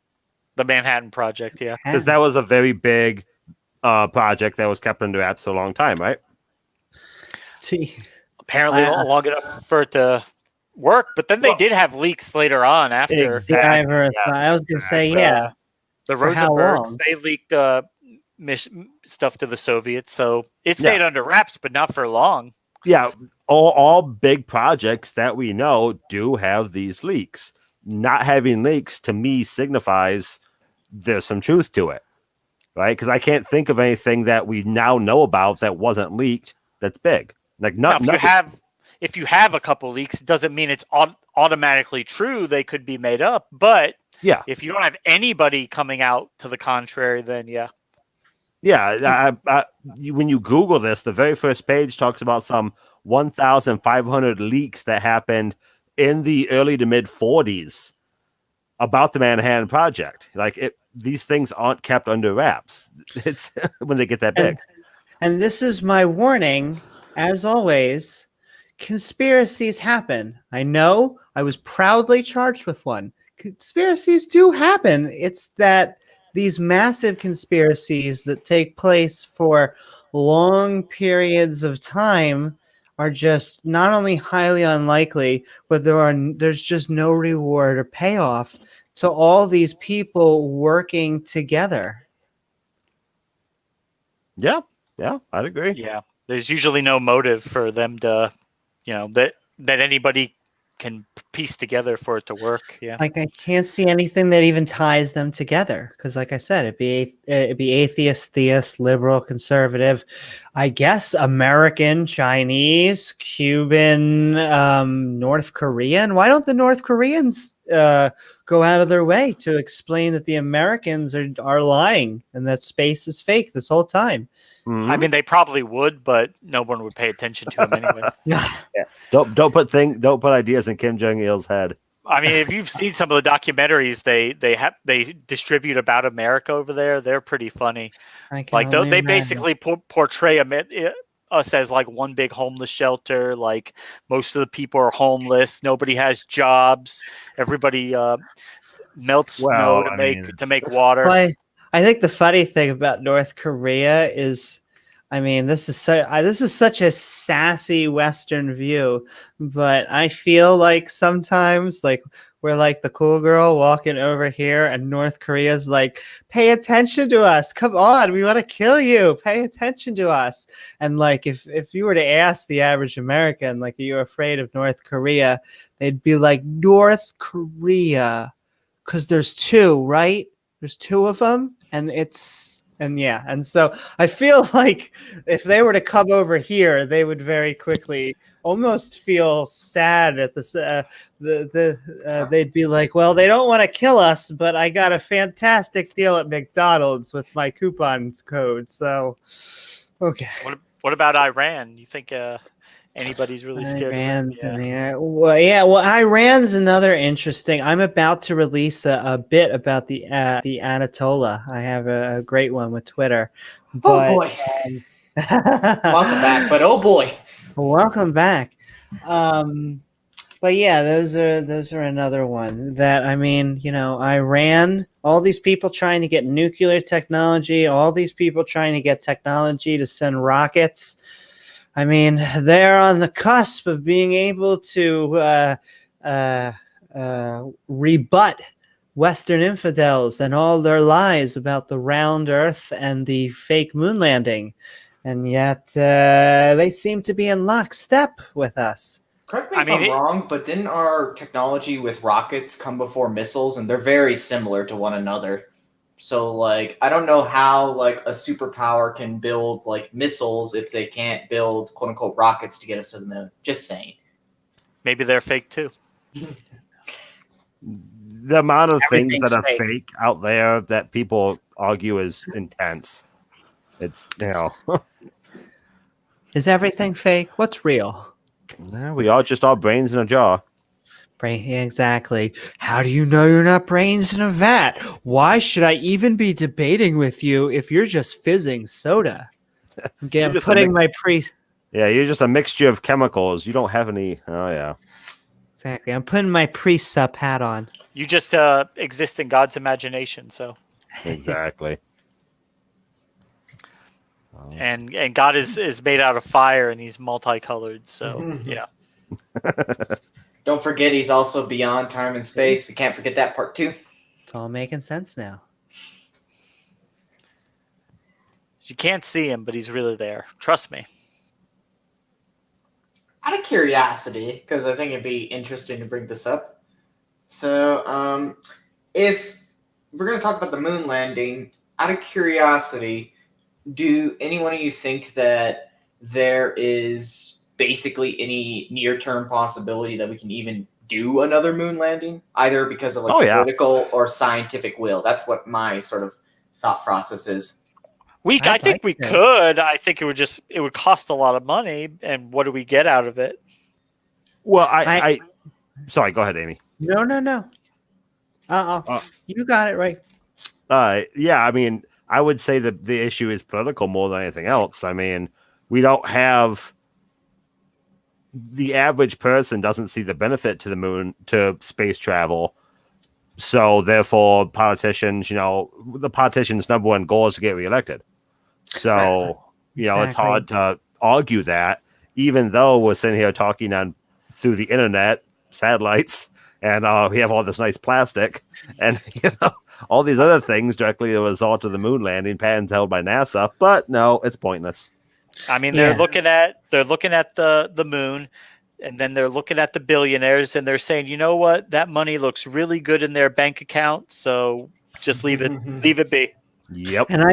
the Manhattan Project. Yeah. Because that was a very big project that was kept under wraps for a long time, right? Apparently long enough for it to work, but then they did have leaks later on after. Exactly. I was going to say, yeah. The For how Rosenbergs, long? they leaked stuff to the Soviets, so it stayed under wraps, but not for long. Yeah, all big projects that we know do have these leaks. Not having leaks to me signifies there's some truth to it, right? Because I can't think of anything that we now know about that wasn't leaked that's big. Like Now, nothing. if you have a couple leaks, it doesn't mean it's automatically true. They could be made up, but Yeah. if you don't have anybody coming out to the contrary, then yeah. Yeah, when you Google this, the very first page talks about some 1,500 leaks that happened in the early to mid 40s about the Manhattan Project. These things aren't kept under wraps. It's when they get that big. And this is my warning, as always. Conspiracies happen. I know I was proudly charged with one. Conspiracies do happen. It's that these massive conspiracies that take place for long periods of time are just not only highly unlikely, but there's just no reward or payoff to all these people working together. Yeah, I'd agree. Yeah, there's usually no motive for them to, that anybody can piece together for it to work. Yeah, Like I can't see anything that even ties them together because, like I said, it'd be atheist, theist, liberal, conservative. I guess American, Chinese, Cuban, North Korean. Why don't the North Koreans go out of their way to explain that the Americans are lying and that space is fake this whole time? Mhm. I mean, they probably would, but no one would pay attention to him anyway. Don't put ideas in Kim Jong Il's head. I mean, if you've seen some of the documentaries they distribute about America over there, they're pretty funny. I can Like only they imagine. basically portray us as like one big homeless shelter. Like most of the people are homeless. Nobody has jobs. Everybody melts snow Well, to I mean, make water. Well, I think the funny thing about North Korea is, I mean, this is such a sassy Western view, but I feel like sometimes like we're like the cool girl walking over here, and North Korea's like, "Pay attention to us! Come on, we want to kill you! Pay attention to us!" And like, if you were to ask the average American, like, "Are you afraid of North Korea?" They'd be like, "North Korea." Because there's two, right? There's two of them, and so I feel like if they were to come over here, they would very quickly almost feel sad at they'd be like, well, they don't want to kill us, but I got a fantastic deal at McDonald's with my coupons code, so okay. What about Iran? You think anybody's really scared Iran's of in there. Well, Iran's another interesting. I'm about to release a bit about the Anatolia. I have a great one with Twitter. But, Oh boy. Welcome back, but oh boy. Welcome back. But yeah, those are another one that, I mean, you know, Iran, all these people trying to get nuclear technology, all these people trying to get technology to send rockets. I mean, they're on the cusp of being able to rebut Western infidels and all their lies about the round Earth and the fake moon landing. And yet they seem to be in lockstep with us. Correct me if I'm wrong, but didn't our technology with rockets come before missiles? And they're very similar to one another. So, like, I don't know how, like, a superpower can build, like, missiles if they can't build, quote-unquote, rockets to get us to the moon. Just saying. Maybe they're fake, too. The amount of things that are fake out there that people argue is intense. It's, you know. Is everything fake? What's real? Yeah, we are just our brains in a jar. Exactly. How do you know you're not brains in a vat? Why should I even be debating with you if you're just fizzing soda? Again, I'm putting my Yeah, you're just a mixture of chemicals. You don't have any. Oh yeah. Exactly. I'm putting my pre-sup hat on. You just exist in God's imagination, so. Exactly. And God is made out of fire, and he's multicolored, so yeah. Don't forget, he's also beyond time and space. We can't forget that part too. It's all making sense now. You can't see him, but he's really there. Trust me. Out of curiosity, because I think it'd be interesting to bring this up. So, if we're going to talk about the moon landing, out of curiosity, do any one of you think that there is basically any near-term possibility that we can even do another moon landing, either because of political or scientific will? That's what my sort of thought process is. I think we could. I think it would cost a lot of money, and what do we get out of it? Well, I sorry, go ahead, Amy. No. You got it right. Yeah, I mean, I would say that the issue is political more than anything else. I mean, we don't have the average person doesn't see the benefit to the moon, to space travel. So therefore, politicians, the politicians' number one goal is to get reelected. So, It's hard to argue that, even though we're sitting here talking through the internet, satellites, and we have all this nice plastic, and all these other things directly the result of the moon landing, patents held by NASA. But no, it's pointless. I mean, they're looking at the moon, and then they're looking at the billionaires, and they're saying, you know what, that money looks really good in their bank account, so just leave it be. Yep. And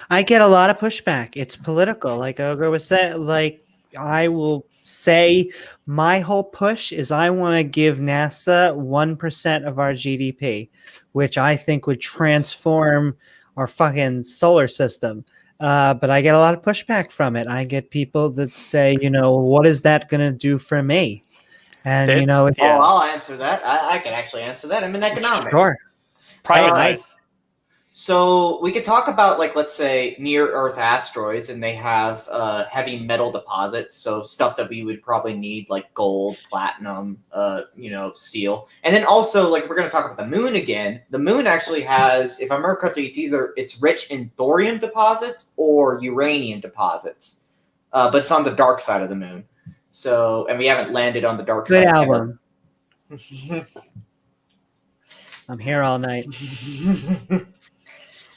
I get a lot of pushback. It's political, like Ogre was saying. Like, I will say, my whole push is I want to give NASA 1% of our GDP, which I think would transform our fucking solar system. But I get a lot of pushback from it. I get people that say, what is that going to do for me? And, Yeah. Oh, I'll answer that. I can actually answer that. I'm in economics. Sure. Privatize. So we could talk about, like, let's say near Earth asteroids, and they have heavy metal deposits, so stuff that we would probably need, like gold, platinum, steel. And then also, like, if we're going to talk about the moon again, the moon actually has, if I remember correctly, it's rich in thorium deposits or uranium deposits, but it's on the dark side of the moon. So, and we haven't landed on the dark Good side. album. I'm here all night.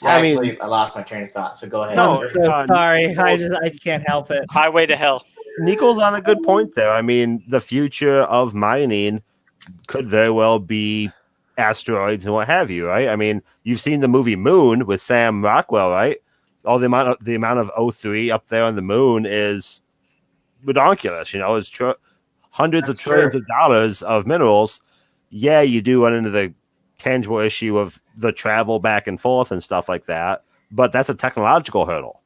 I lost my train of thought, so go ahead. No, I'm so sorry. I can't help it. Highway to hell. Nico's on a good point there. I mean, the future of mining could very well be asteroids and what have you, right? I mean, you've seen the movie Moon with Sam Rockwell, right? All the amount of O3 up there on the moon is ridiculous. It's hundreds of trillions of dollars of minerals. Yeah, you do run into the tangible issue of the travel back and forth and stuff like that, but that's a technological hurdle.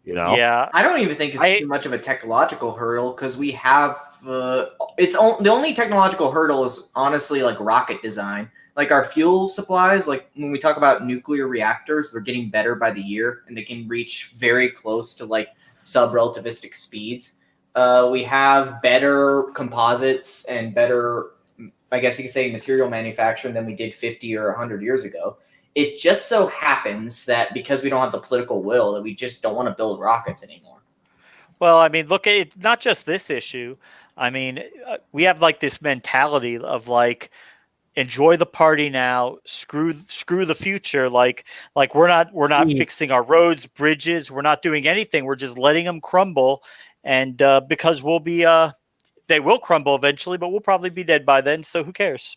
Yeah, I don't even think it's too much of a technological hurdle, because we have the only technological hurdle is honestly like rocket design. Like our fuel supplies, like when we talk about nuclear reactors, they're getting better by the year, and they can reach very close to like sub-relativistic speeds. We have better composites and better, I guess you could say, material manufacturing than we did 50 or 100 years ago. It just so happens that because we don't have the political will, that we just don't want to build rockets anymore. Well, I mean, look at it, not just this issue. I mean, we have like this mentality of like, enjoy the party now, screw the future. Like we're not fixing our roads, bridges. We're not doing anything. We're just letting them crumble. And because we'll be, they will crumble eventually, but we'll probably be dead by then. So who cares?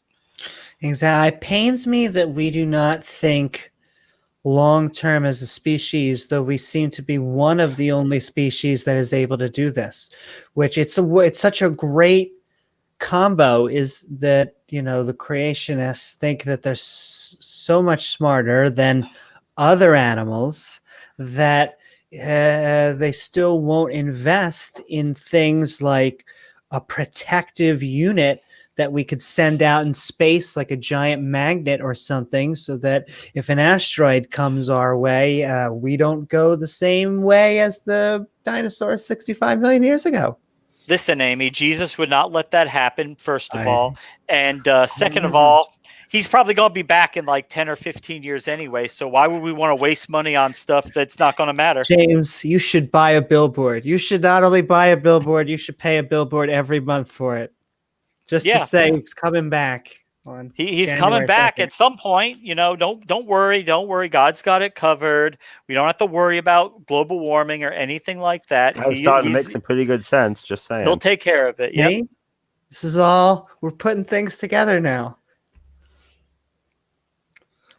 Exactly. It pains me that we do not think long term as a species, though we seem to be one of the only species that is able to do this. Which it's such a great combo, is that the creationists think that they're so much smarter than other animals that they still won't invest in things like a protective unit that we could send out in space, like a giant magnet or something, so that if an asteroid comes our way, we don't go the same way as the dinosaurs 65 million years ago. Listen, Amy, Jesus would not let that happen, first of all. And second of all, he's probably going to be back in like 10 or 15 years anyway. So why would we want to waste money on stuff that's not going to matter? James, you should buy a billboard. You should not only buy a billboard, you should pay a billboard every month for it. Just to say he's coming back. He's coming back 2nd. At some point. Don't worry. God's got it covered. We don't have to worry about global warming or anything like that. That's starting to make some pretty good sense. Just saying, he'll take care of it. Yeah. This is all, we're putting things together now.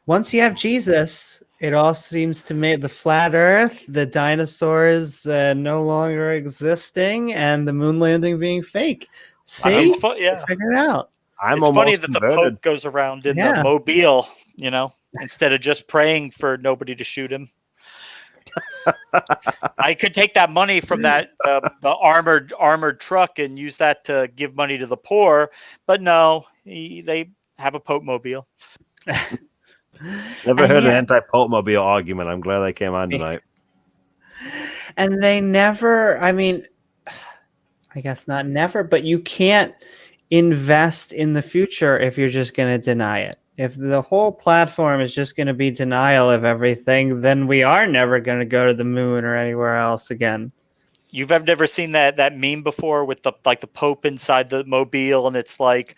Once you have Jesus, it all seems to make the flat Earth, the dinosaurs no longer existing, and the moon landing being fake. See, figure it out. It's funny that the Pope goes around in the mobile, instead of just praying for nobody to shoot him. I could take that money from that the armored truck and use that to give money to the poor, but no, they have a Pope mobile. Never heard an anti-Pope mobile argument. I'm glad I came on tonight. And they never, I guess not never, but you can't invest in the future if you're just going to deny it. If the whole platform is just going to be denial of everything, then we are never going to go to the moon or anywhere else again. You've never seen that meme before with the Pope inside the mobile, and it's like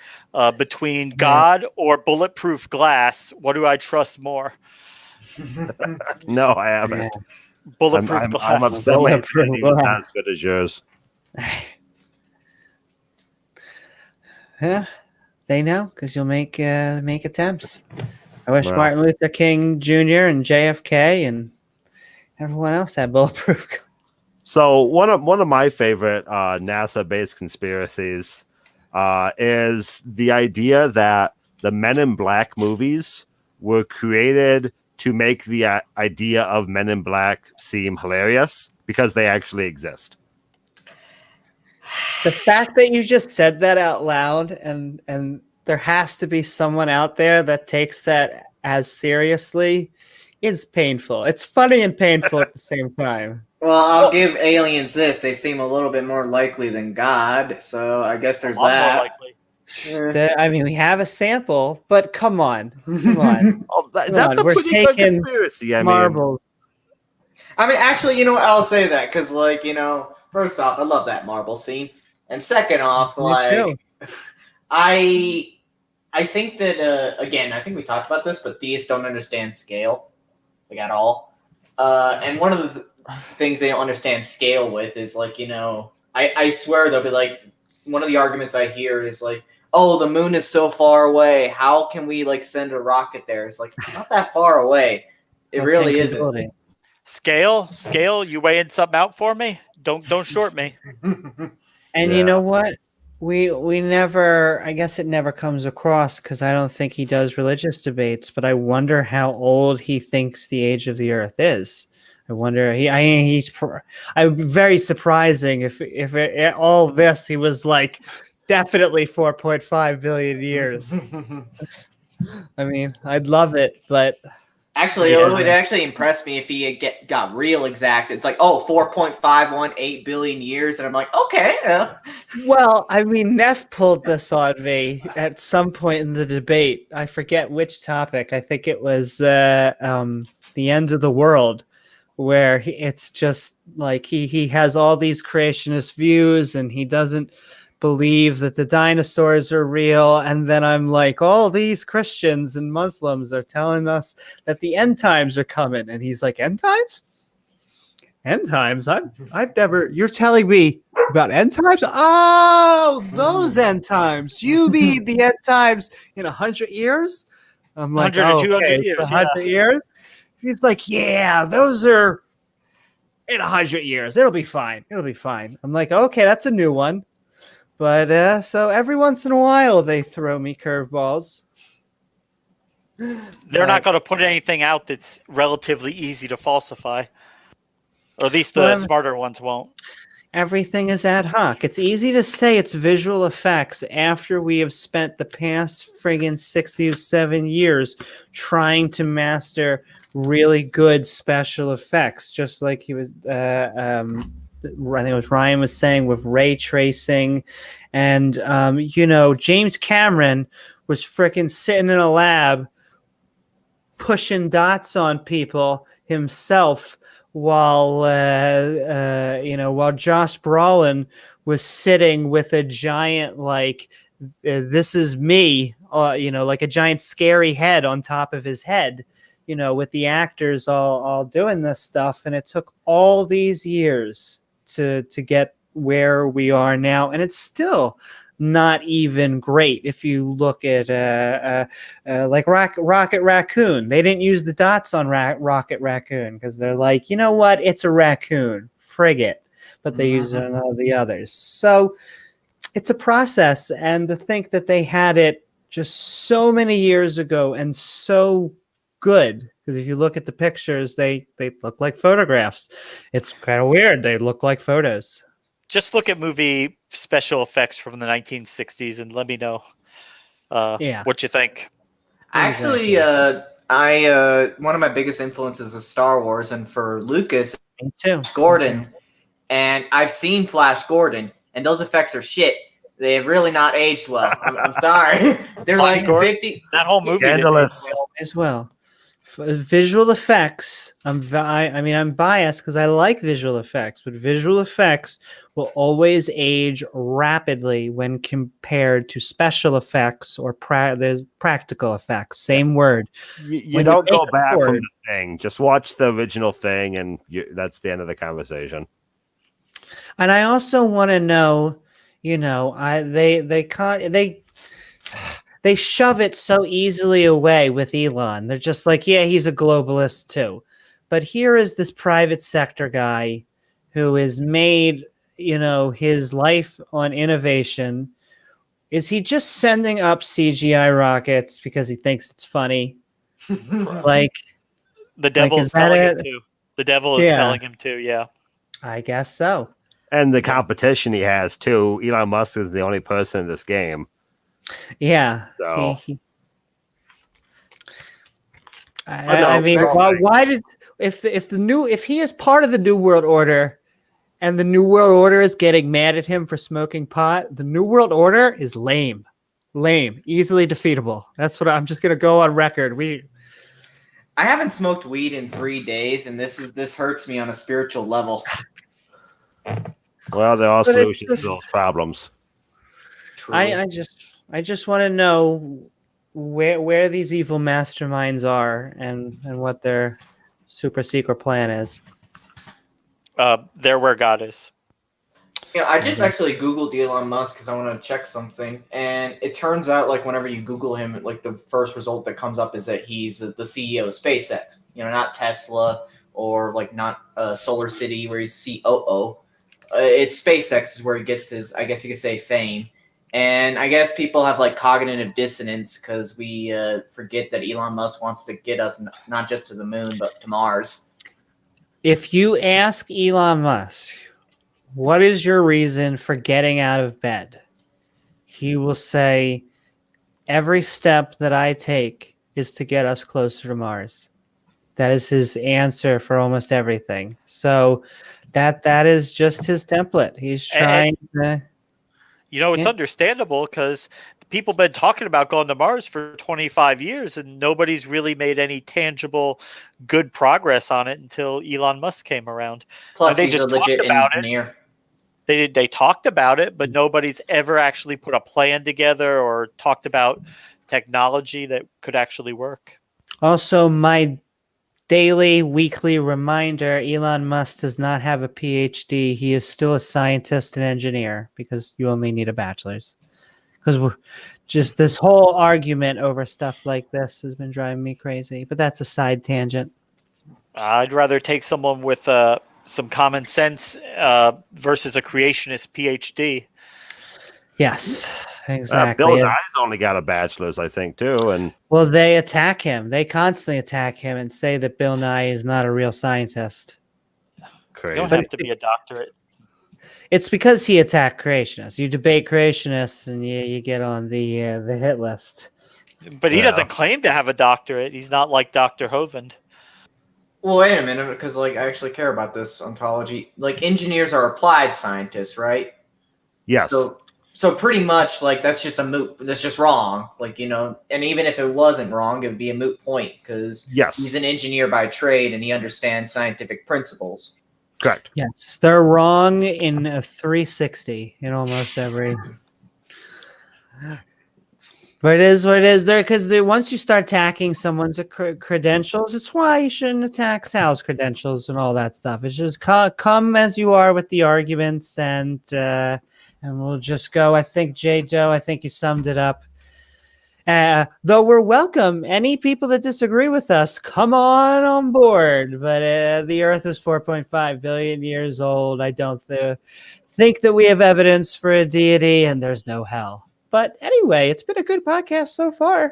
between God or bulletproof glass, what do I trust more? No, I haven't. Yeah. Bulletproof glass. I'm upset. It's not as good as yours. Yeah, they know, because you'll make attempts. I wish Martin Luther King Jr. and JFK and everyone else had bulletproof. So one of my favorite NASA-based conspiracies is the idea that the Men in Black movies were created to make the idea of Men in Black seem hilarious because they actually exist. The fact that you just said that out loud, and there has to be someone out there that takes that as seriously, is painful. It's funny and painful at the same time. Well, I'll give aliens this. They seem a little bit more likely than God, so I guess there's A lot that. more likely. I mean, we have a sample, but come on. Oh, that's a We're pretty good taking conspiracy. I mean, marbles. I mean, actually, you know what? I'll say that because, like, you know, first off, I love that marble scene, and second off, Me like, too. I think that again, I think we talked about this, but theists don't understand scale, like at all. And one of the things they don't understand scale with is like, you know, I swear they'll be like, one of the arguments I hear is like, oh, the moon is so far away. How can we like send a rocket there? It's like, it's not that far away. It really isn't. Scale, you weighing something out for me? Don't short me. And you know what? We never, I guess it never comes across because I don't think he does religious debates, but I wonder how old he thinks the age of the earth is. I wonder, I'm very surprising if all this, he was like, definitely 4.5 billion years. I mean, I'd love it, but Actually, it would actually impress me if he had got real exact. It's like, oh, 4.518 billion years. And I'm like, okay. Yeah. Well, I mean, Neff pulled this on me at some point in the debate. I forget which topic. I think it was the end of the world, where it's just like he has all these creationist views and he doesn't believe that the dinosaurs are real. And then I'm like, all these Christians and Muslims are telling us that the end times are coming. And he's like, end times? End times? I've never, you're telling me about end times? Oh, those end times. You mean the end times in 100 years? I'm like, 100 or 200 years. 100 years? He's like, yeah, those are in 100 years. It'll be fine. It'll be fine. I'm like, okay, that's a new one. But so every once in a while they throw me curveballs. They're not going to put anything out that's relatively easy to falsify. Or at least the smarter ones won't. Everything is ad hoc. It's easy to say it's visual effects after we have spent the past friggin' 67 years trying to master really good special effects, just like he was I think it was Ryan was saying with ray tracing. And you know, James Cameron was freaking sitting in a lab pushing dots on people himself while while Josh Brolin was sitting with a giant like this is me, like a giant scary head on top of his head, with the actors all doing this stuff. And it took all these years to get where we are now, and it's still not even great. If you look at like Rocket Raccoon, they didn't use the dots on Rocket Raccoon because they're like, you know what, it's a raccoon, frig it, but they use it on all the others. So it's a process, and to think that they had it just so many years ago and so good, because if you look at the pictures, they look like photographs. It's kind of weird. They look like photos. Just look at movie special effects from the 1960s and let me know what you think. Actually, one of my biggest influences is Star Wars, and for Lucas, Me too. Gordon, and I've seen Flash Gordon, and those effects are shit. They have really not aged well. I'm sorry. They're Flash like Gordon? 50. That whole movie Scandalous. As well. Visual effects. I'm biased because I like visual effects, but visual effects will always age rapidly when compared to special effects or there's practical effects. Same word. You don't go back from the thing. Just watch the original thing, and that's the end of the conversation. And I also want to know, they shove it so easily away with Elon. They're just like, yeah, he's a globalist too. But here is this private sector guy who has made, his life on innovation. Is he just sending up CGI rockets because he thinks it's funny? Like, The devil is is that telling him it? to. The devil is Yeah. telling him to. Yeah. I guess so. And the competition he has too. Elon Musk is the only person in this game. Yeah. So I mean, why did if he is part of the New World Order, and the New World Order is getting mad at him for smoking pot, the New World Order is lame, easily defeatable. That's what I'm just gonna go on record. I haven't smoked weed in 3 days, and this hurts me on a spiritual level. well, there are But it's solutions to those problems. True. I just want to know where these evil masterminds are and what their super secret plan is. They're where God is. Yeah, I just actually Googled Elon Musk because I want to check something, and it turns out like whenever you Google him, like the first result that comes up is that he's the CEO of SpaceX. You know, not Tesla or like not Solar City where he's COO. It's SpaceX is where he gets his, I guess you could say, fame. And I guess people have like cognitive dissonance because we forget that Elon Musk wants to get us not just to the moon but to Mars. If you ask Elon Musk, what is your reason for getting out of bed? He will say, every step that I take is to get us closer to Mars. That is his answer for almost everything. So that is just his template. He's trying to... It's understandable because people have been talking about going to Mars for 25 years and nobody's really made any tangible good progress on it until Elon Musk came around. Plus, they he's just a legit talked about engineer. They talked about it, but nobody's ever actually put a plan together or talked about technology that could actually work. Also, my daily, weekly reminder, Elon Musk does not have a PhD. He is still a scientist and engineer because you only need a bachelor's. Because we're just this whole argument over stuff like this has been driving me crazy. But that's a side tangent. I'd rather take someone with some common sense versus a creationist PhD. Yes, exactly. Bill Nye's only got a bachelor's, I think, too. And well, they attack him. They constantly attack him and say that Bill Nye is not a real scientist. crazy. You don't have to be a doctorate. It's because he attacked creationists. You debate creationists, and you get on the hit list. But he doesn't claim to have a doctorate. He's not like Dr. Hovind. Well, wait a minute, because like I actually care about this ontology. Like engineers are applied scientists, right? Yes. So pretty much like that's just a moot. That's just wrong. Like and even if it wasn't wrong, it would be a moot point because he's an engineer by trade and he understands scientific principles. Correct. Yes, they're wrong in a 360 in almost every. But it is what it is. There, because once you start attacking someone's credentials, it's why you shouldn't attack Sal's credentials and all that stuff. It's just come as you are with the arguments, and we'll just go. I think J. Doe, I think you summed it up. Though we're welcome, any people that disagree with us, come on board. But the Earth is 4.5 billion years old. I don't think that we have evidence for a deity, and there's no hell. But anyway, it's been a good podcast so far.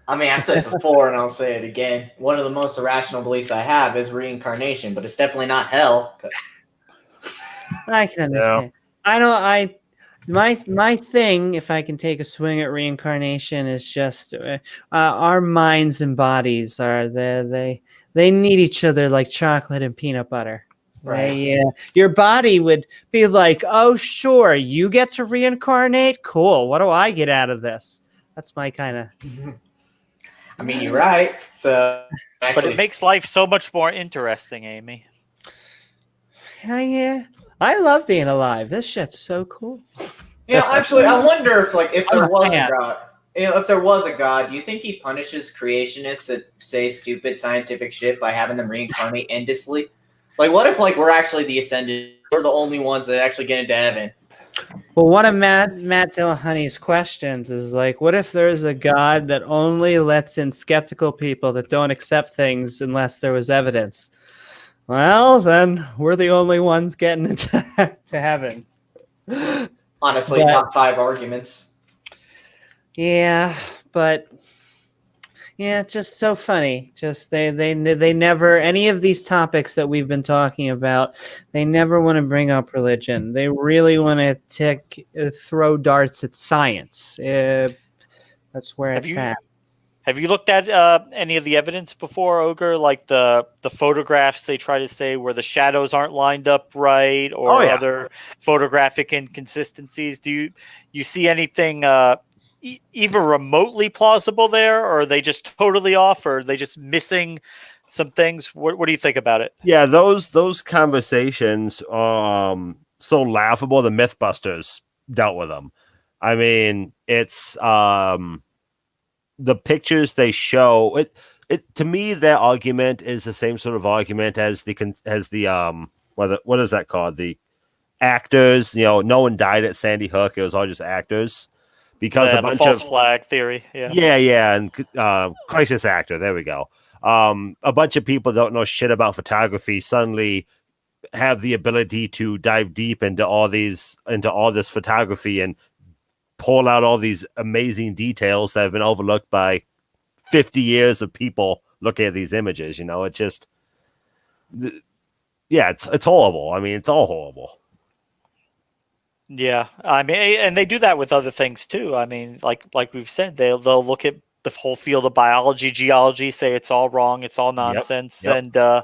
I mean, I've said it before, and I'll say it again. One of the most irrational beliefs I have is reincarnation, but it's definitely not hell. I can understand. Yeah. My thing, if I can take a swing at reincarnation, is just our minds and bodies are they need each other like chocolate and peanut butter. Right. Your body would be like, oh, sure, you get to reincarnate. Cool. What do I get out of this? That's my kind of. I mean, you're right. So, but it makes life so much more interesting, Amy. Yeah. I love being alive. This shit's so cool. Actually, I wonder if there was a God. If there was a God, do you think he punishes creationists that say stupid scientific shit by having them reincarnate endlessly? Like, what if we're actually the ascended? We're the only ones that actually get into heaven. Well, one of Matt Dillahunty's questions is what if there's a God that only lets in skeptical people that don't accept things unless there was evidence? Well, then we're the only ones getting into to heaven. Honestly, top 5 arguments. Yeah, but Yeah, just so funny. Just they never any of these topics that we've been talking about. They never want to bring up religion. They really want to throw darts at science. That's where Have it's you at. have you looked at any of the evidence before, Ogre? Like the photographs they try to say where the shadows aren't lined up right, Oh or yeah. other photographic inconsistencies. Do you see anything even remotely plausible there, or are they just totally off, or are they just missing some things? What do you think about it? Yeah, those conversations so laughable. The Mythbusters dealt with them. I mean, it's the pictures they show it to me. Their argument is the same sort of argument as the what is that called, the actors. No one died at Sandy Hook. It was all just actors because a The bunch false of flag theory. Yeah. yeah, and crisis actor. There we go. A bunch of people don't know shit about photography suddenly have the ability to dive deep into all this photography and pull out all these amazing details that have been overlooked by 50 years of people looking at these images. It's just, yeah, it's horrible. I mean, it's all horrible. Yeah, I mean, and they do that with other things too. I mean, like we've said, they'll look at the whole field of biology, geology, say it's all wrong, it's all Yep. nonsense, Yep. and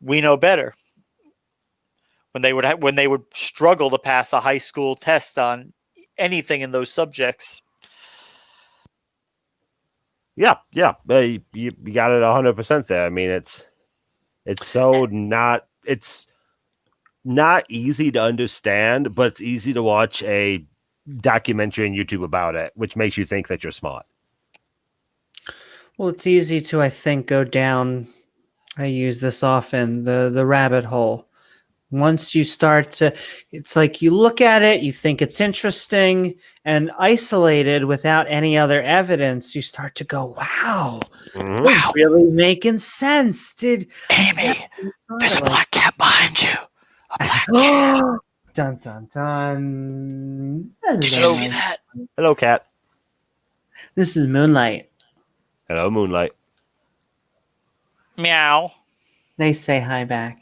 we know better. When they would struggle to pass a high school test on anything in those subjects. Yeah. You got it 100% there. I mean, it's so not it's not easy to understand, but it's easy to watch a documentary on YouTube about it, which makes you think that you're smart. Well, it's easy to, I think, go down. I use this often, the rabbit hole. Once you start to, it's like you look at it, you think it's interesting, and isolated without any other evidence, you start to go, wow, Mhm. it's really making sense. Amy, there's a black cat behind you. A black cat. Dun dun dun. Did you see that? Hello, cat. This is Moonlight. Hello, Moonlight. Meow. They say hi back.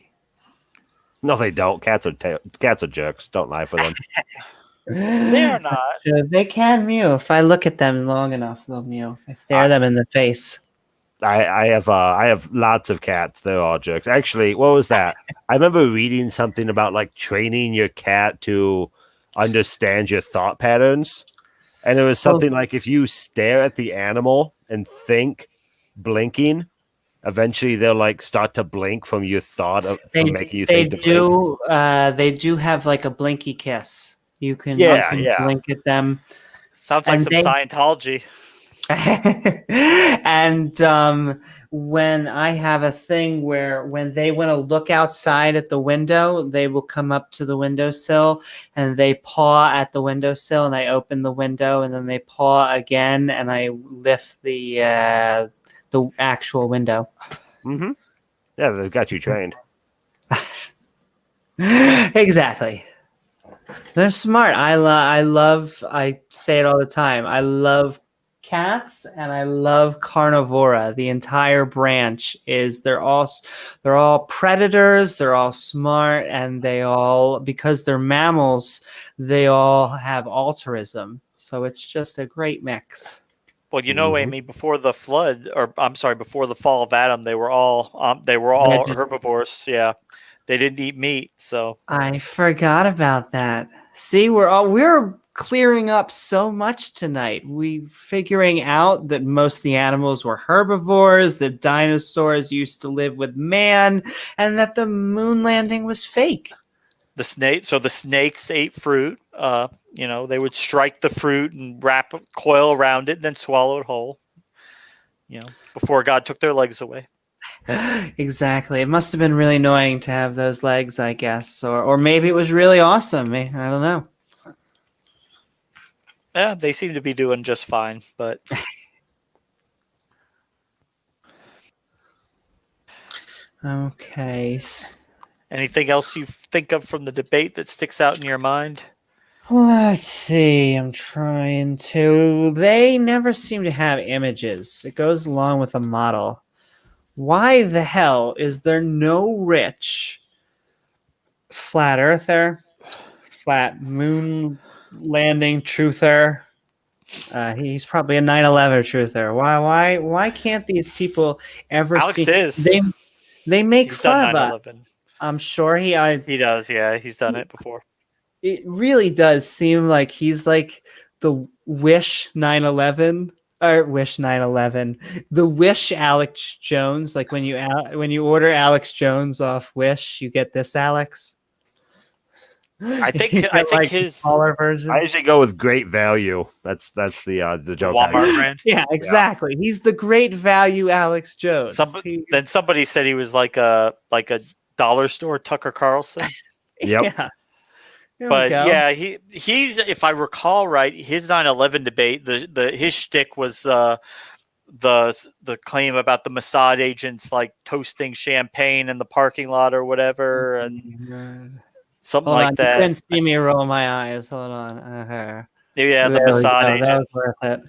No, they don't. Cats are jerks. Don't lie for them. They're not. They can mew. If I look at them long enough, they'll mew. If I stare them in the face. I have lots of cats. They're all jerks. Actually, what was that? I remember reading something about like training your cat to understand your thought patterns. And it was something like if you stare at the animal and think blinking, eventually they'll like start to blink from your thought of from making you think to blink. They do have like a blinky kiss. You can Yeah. blink at them. Sounds like some Scientology. And when I have a thing where when they want to look outside at the window, they will come up to the windowsill and they paw at the windowsill, and I open the window, and then they paw again, and I lift the actual window. Mm-hmm. Yeah, they've got you trained. Exactly. They're smart. I say it all the time. I love cats and I love Carnivora. The entire branch they're all predators, they're all smart, and because they're mammals, they all have altruism. So it's just a great mix. Well, Amy, before the flood, or I'm sorry, before the fall of Adam, they were all herbivores. Yeah, they didn't eat meat. So I forgot about that. See, we're clearing up so much tonight. We figuring out that most of the animals were herbivores, that dinosaurs used to live with man, and that the moon landing was fake. the snakes ate fruit. They would strike the fruit and wrap a coil around it, and then swallow it whole. Before God took their legs away. Exactly. It must have been really annoying to have those legs, I guess, or maybe it was really awesome. I don't know. Yeah, they seem to be doing just fine, but okay. Anything else you think of from the debate that sticks out in your mind? Let's see. I'm trying to. They never seem to have images. It goes along with a model. Why the hell is there no rich flat earther, flat moon landing truther? He's probably a 9/11 truther. Why can't these people ever Alex see? is. They make He's done fun of us. 9/11. I'm sure he. He does. Yeah, he's done it before. It really does seem like he's like the Wish 9/11 or Wish 9/11, the Wish Alex Jones. Like when you order Alex Jones off Wish, you get this Alex. I think You get, like, the his smaller version. I usually go with great value. That's the joke. Walmart brand. Yeah, exactly. He's the great value Alex Jones. Then somebody said he was like a dollar store Tucker Carlson. Yep. Yeah. There we But go. yeah, he's if I recall right, his 9/11 debate, his shtick was the claim about the Mossad agents like toasting champagne in the parking lot or whatever, and something Hold like on, that. you couldn't see me roll my eyes. Hold on. Yeah, the There we Mossad go. agent. That was worth it.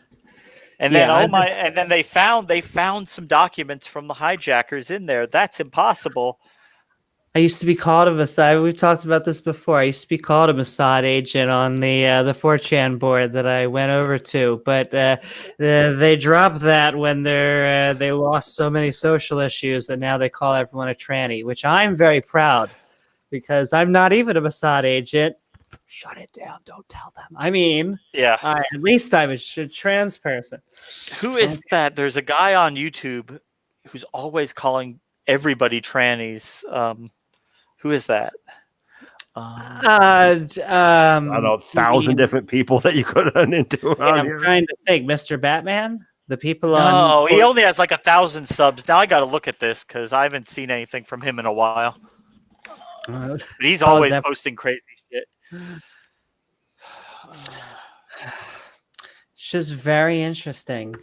And Yeah, then and then they found some documents from the hijackers in there. That's impossible. I used to be called a Mossad. We've talked about this before. I used to be called a Mossad agent on the 4chan board that I went over to, but they dropped that when they lost so many social issues, and now they call everyone a tranny, which I'm very proud because I'm not even a Mossad agent. Shut it down! Don't tell them. I mean, Yeah. at least I'm a trans person. Who is that? There's a guy on YouTube who's always calling everybody trannies. Who is that? I don't know, 1,000 different people that you could run into. I'm trying to think. Mr. Batman? The people on. No, he only has like 1,000 subs. Now I got to look at this because I haven't seen anything from him in a while. But he's always posting crazy shit. It's just very interesting.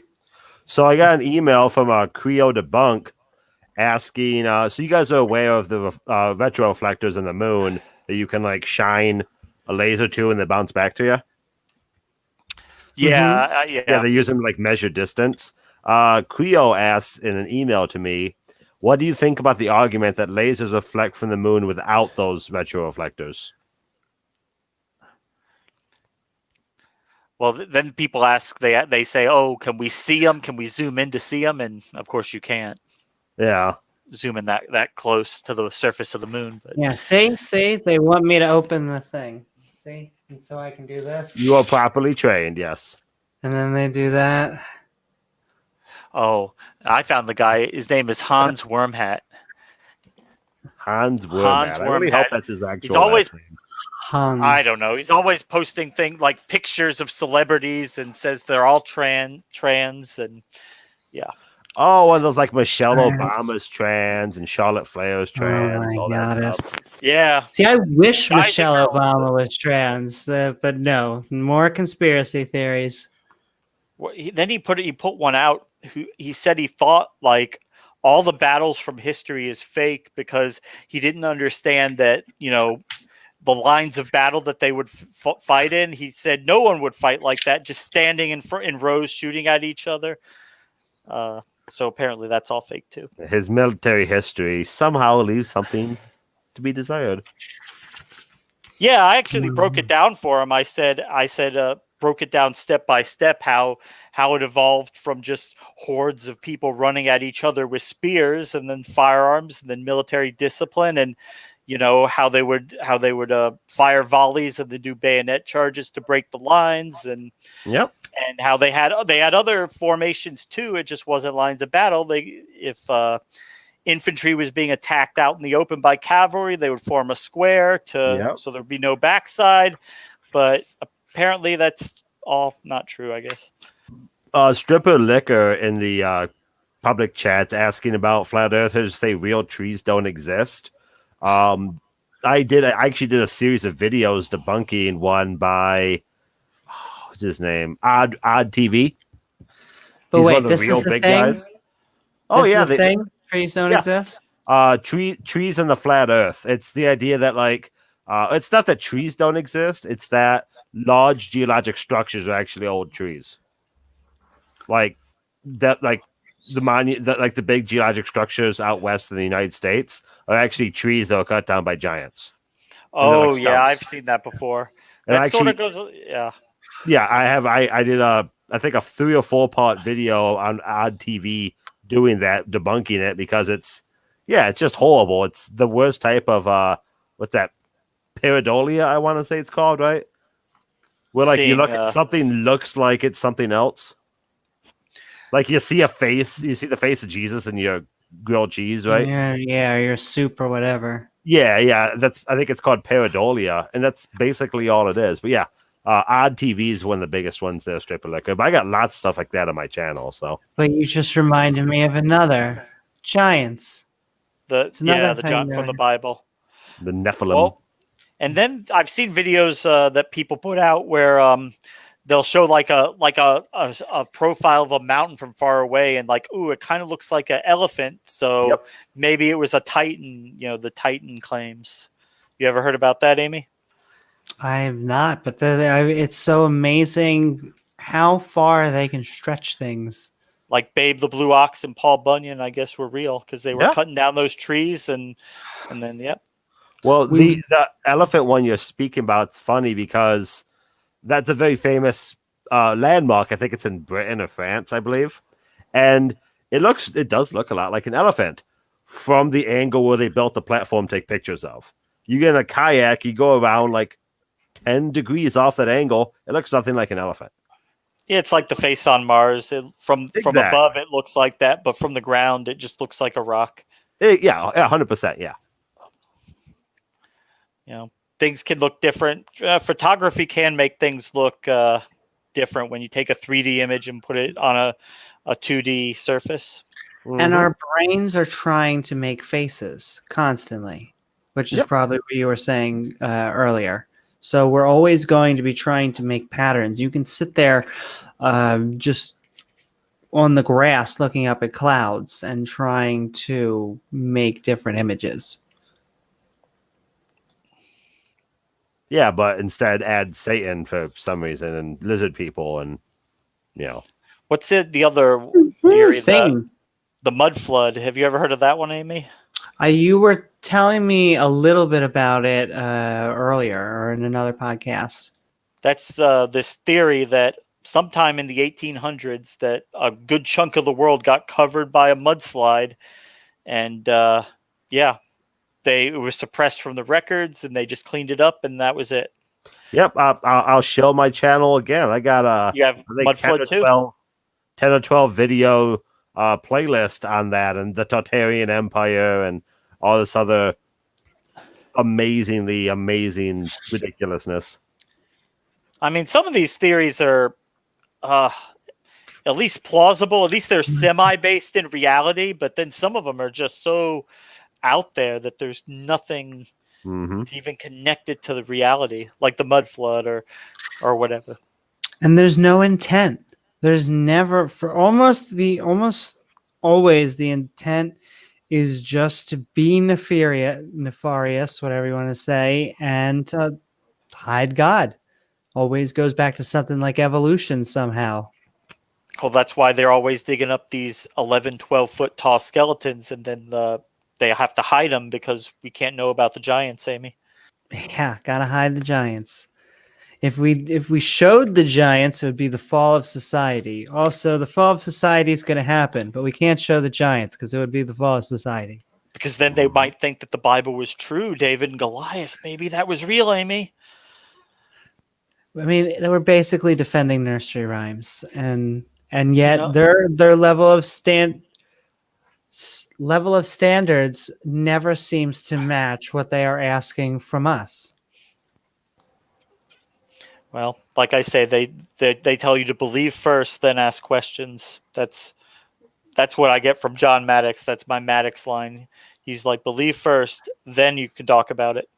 So I got an email from Creo Debunk asking, so you guys are aware of the retroreflectors on the moon that you can like shine a laser to and they bounce back to you? Yeah, Yeah, they use them to like measure distance. Creo asks in an email to me, what do you think about the argument that lasers reflect from the moon without those retroreflectors? Well, then people ask, they say, "Oh, can we see them? Can we zoom in to see them?" And of course, you can't. Yeah, zoom in that close to the surface of the moon. But yeah, see, they want me to open the thing. See, and so I can do this. you are properly trained, yes. And then they do that. Oh, I found the guy. His name is Hans Wormhat. Hans Wormhat. I really hope that's his actual. He's always name. Hans. I don't know. He's always posting things like pictures of celebrities and says they're all trans and yeah. Oh, one of those like Michelle Obama's trans and Charlotte Flair's trans. Oh all my that God. stuff. Yeah. See, I wish Guys Michelle and girls. Obama was trans, but no, more conspiracy theories. Well, then he put one out. He said he thought like all the battles from history is fake because he didn't understand that the lines of battle that they would fight in. He said no one would fight like that, just standing in rows shooting at each other. So apparently that's all fake too. His military history somehow leaves something to be desired. Yeah, I actually broke it down for him. I said, broke it down step by step how it evolved from just hordes of people running at each other with spears and then firearms and then military discipline and how they would fire volleys and then do bayonet charges to break the lines and and how they had other formations too. It just wasn't lines of battle. If infantry was being attacked out in the open by cavalry, they would form a square so there'd be no backside. But apparently that's all not true, I guess. Stripper Liquor in the public chat asking about flat earthers say real trees don't exist. I actually did a series of videos debunking one by what's his name? Odd TV. But He's wait, one of the this real is the big thing? guys. Oh this yeah, is the thing. Trees don't exist. Trees in the flat Earth. It's the idea that like it's not that trees don't exist. It's that large geologic structures are actually old trees. Like that, like the big geologic structures out west in the United States are actually trees that were cut down by giants. And they're like Oh yeah, I've stumps. seen that before. And That sort of actually, goes. Yeah. yeah, I did I think a 3 or 4 part video on Odd TV doing that, debunking it, because it's just horrible. It's the worst type of what's that, pareidolia, I want to say it's called, right? Where like you Seeing look at something, looks like it's something else. Like you see a face, you see the face of Jesus in your grilled cheese, right? Yeah, your soup or whatever. Yeah. I think it's called pareidolia, and that's basically all it is. But yeah, Odd TV is one of the biggest ones there, strip of liquor. But I got lots of stuff like that on my channel. So, But you just reminded me of another giants. It's another the thing giant from the Bible. the Nephilim. Well, and then I've seen videos that people put out where they'll show like a profile of a mountain from far away, and like, ooh, it kind of looks like an elephant. So maybe it was a Titan. You know, the Titan claims. You ever heard about that, Amy? I have not, but it's so amazing how far they can stretch things. Like Babe the Blue Ox and Paul Bunyan, I guess, were real because they were cutting down those trees and then Well, the elephant one you're speaking about is funny because that's a very famous landmark. I think it's in Britain or France, I believe, and it does look a lot like an elephant from the angle where they built the platform to take pictures of. You get in a kayak, you go around like 10 degrees off that angle, it looks something like an elephant. Yeah, it's like the face on Mars. From above, it looks like that, but from the ground, it just looks like a rock. Yeah, 100%. Yeah. You know, things can look different. Photography can make things look different when you take a 3D image and put it on a 2D surface. And our brains are trying to make faces constantly, which is probably what you were saying earlier. So we're always going to be trying to make patterns. You can sit there just on the grass looking up at clouds and trying to make different images. Yeah, but instead add Satan for some reason and lizard people and, you know. What's the other theory? Same. The mud flood. Have you ever heard of that one, Amy? You were telling me a little bit about it earlier or in another podcast. That's this theory that sometime in the 1800s that a good chunk of the world got covered by a mudslide. And it was suppressed from the records and they just cleaned it up and that was it. Yep, I'll show my channel again. I got you have mud flood too? 10 or 12 video playlist on that and the Tartarian Empire and all this other amazing ridiculousness. I mean, some of these theories are at least plausible. At least they're semi-based in reality, but then some of them are just so out there that there's nothing even connected to the reality, like the mud flood or whatever. And there's no intent. There's never, for almost always the intent is just to be nefarious, whatever you want to say, and to hide God. Always goes back to something like evolution somehow. Well, that's why they're always digging up these 11, 12-foot tall skeletons, and then they have to hide them because we can't know about the giants, Amy. Yeah, gotta hide the giants. If we showed the giants, it would be the fall of society. Also, the fall of society is going to happen, but we can't show the giants because it would be the fall of society. Because then they might think that the Bible was true, David and Goliath. Maybe that was real, Amy. I mean, they were basically defending nursery rhymes, and yet their level of standards never seems to match what they are asking from us. Well, like I say, they tell you to believe first, then ask questions. That's what I get from John Maddox. That's my Maddox line. He's like, believe first, then you can talk about it.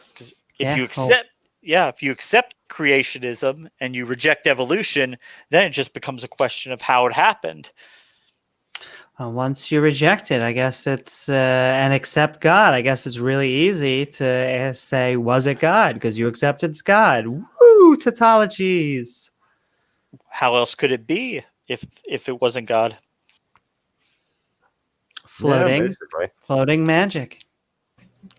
Because if you accept creationism and you reject evolution, then it just becomes a question of how it happened. Once you reject it, I guess it's and accept God. I guess it's really easy to say, "Was it God?" Because you accepted it's God. Woo, tautologies. How else could it be if it wasn't God? Floating, basically. floating magic.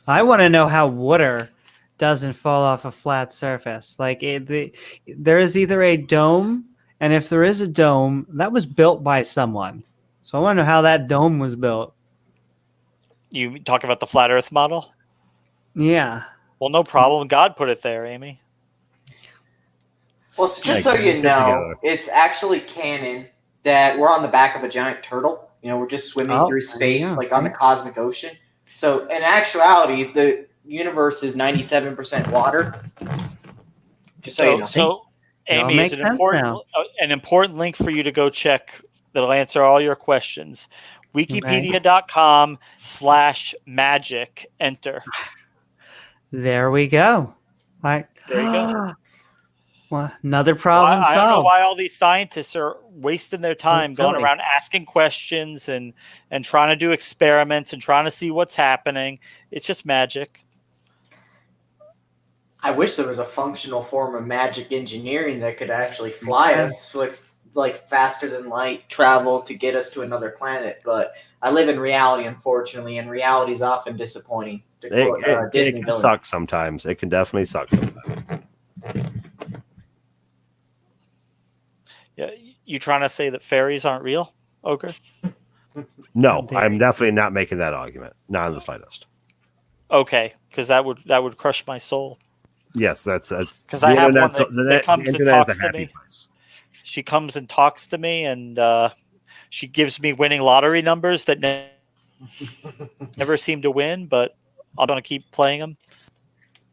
I want to know how water doesn't fall off a flat surface. Like there is either a dome, and if there is a dome, that was built by someone. So I want to know how that dome was built. You talk about the flat Earth model? Yeah. Well, no problem. God put it there, Amy. Well, so just Yeah, so you get know, together. it's actually canon that we're on the back of a giant turtle. You know, we're just swimming Oh, through there you space, go. like on the cosmic ocean. So, in actuality, the universe is 97% water. Just so you know. So It all Amy, is makes sense now. an important link for you to go check that'll answer all your questions. Wikipedia.com/magic. Enter. There we go. Like, There you go. well, another Why, problem I don't know solved. why all these scientists are wasting their time going silly. around asking questions and trying to do experiments and trying to see what's happening. It's just magic. I wish there was a functional form of magic engineering that could actually fly us with like faster than light travel to get us to another planet. But I live in reality, unfortunately, and reality is often disappointing. To quote, It Disney can villain. suck sometimes. It can definitely suck. Yeah, you trying to say that fairies aren't real, Ogre? No, I'm definitely not making that argument. Not in the slightest. Okay, because that would crush my soul. Yes, that's because I have one that comes and internet is a talks to happy me. place. She comes and talks to me, and she gives me winning lottery numbers that never seem to win, but I'm going to keep playing them.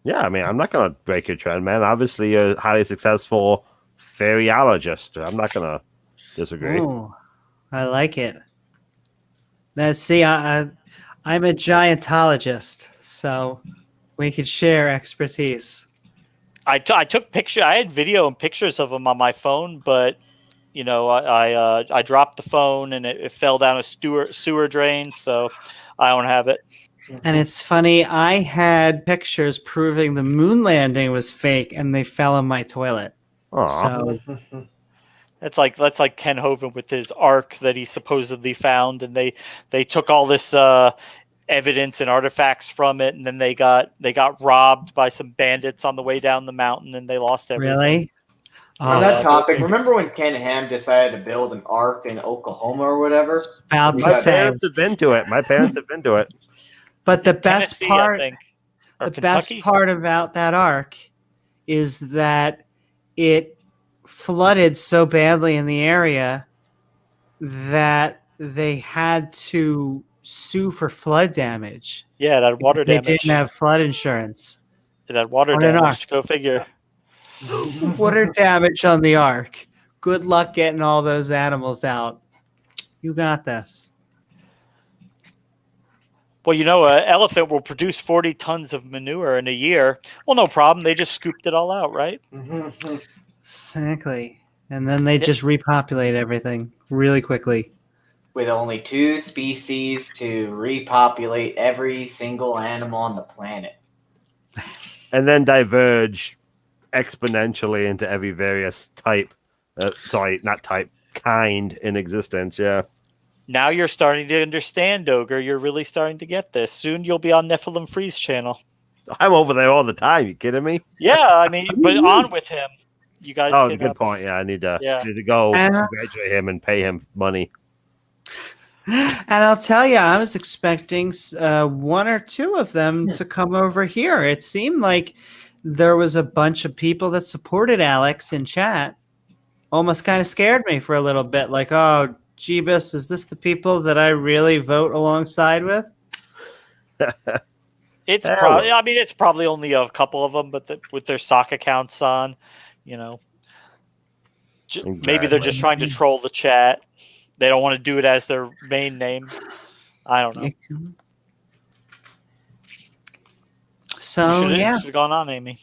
Yeah, I mean, I'm not going to break your trend, man. Obviously, you're a highly successful fairyologist. I'm not going to disagree. Oh, I like it. Now, see, I'm a giantologist, so we could share expertise. I took picture. I had video and pictures of them on my phone, but you know, I dropped the phone and it fell down a sewer drain, so I don't have it. And it's funny, I had pictures proving the moon landing was fake, and they fell in my toilet. Aw. So That's like Ken Hovind with his ark that he supposedly found, and they took all this evidence and artifacts from it, and then they got robbed by some bandits on the way down the mountain, and they lost everything. really, On that topic, remember when Ken Ham decided to build an ark in Oklahoma or whatever? about My to say. parents have been to it. My parents have been to it. But the best Tennessee, part, I think, or the Kentucky? best part about that ark is that it flooded so badly in the area that they had to sue for flood damage. Yeah, it had water They damage. didn't have flood insurance. It had water On an ark. damage. Go figure. Water damage on the ark. Good luck getting all those animals out. You got this. Well, you know, an elephant will produce 40 tons of manure in a year. Well, no problem. They just scooped it all out, right? Exactly. And then they just repopulate everything really quickly. With only 2 species to repopulate every single animal on the planet. And then diverge exponentially into every various type. Not type, kind in existence. Yeah. Now you're starting to understand, Ogre. You're really starting to get this. Soon you'll be on Nephilim Freeze channel. I'm over there all the time. You kidding me? Yeah, I mean, but on with him. You guys. Oh, can, good point. Yeah, I need to go And, congratulate him and pay him money. And I'll tell you, I was expecting 1 or 2 of them to come over here. It seemed like there was a bunch of people that supported Alex in chat. Almost kind of scared me for a little bit. Like, oh, Jeebus, is this the people that I really vote alongside with? It's probably. I mean, it's probably only a couple of them, but with their sock accounts on, you know, maybe they're just trying to troll the chat. They don't want to do it as their main name. I don't know. So should yeah, have gone on, Amy.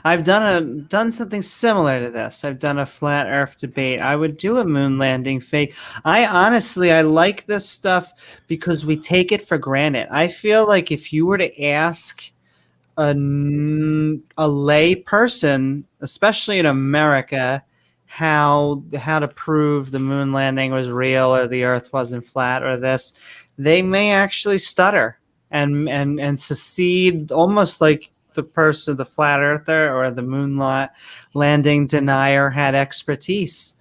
I've done something similar to this. I've done a flat Earth debate. I would do a moon landing fake. I like this stuff because we take it for granted. I feel like if you were to ask a lay person, especially in America, how to prove the moon landing was real or the Earth wasn't flat or this, they may actually stutter and secede, almost like the person, the flat earther or the landing denier, had expertise.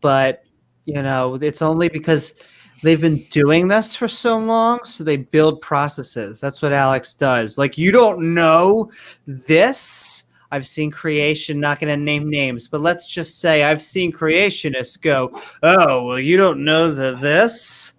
But it's only because they've been doing this for so long, so they build processes. That's what Alex does. Like, you don't know this. I've seen creation, not going to name names, but let's just say I've seen creationists go, oh, well, you don't know this.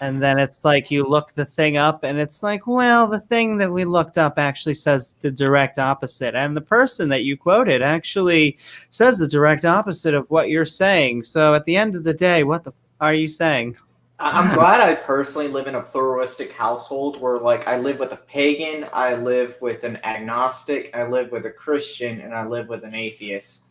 And then it's like you look the thing up and it's like, well, the thing that we looked up actually says the direct opposite. And the person that you quoted actually says the direct opposite of what you're saying. So at the end of the day, what the are you saying? I'm glad I personally live in a pluralistic household where, like, I live with a pagan, I live with an agnostic, I live with a Christian, and I live with an atheist.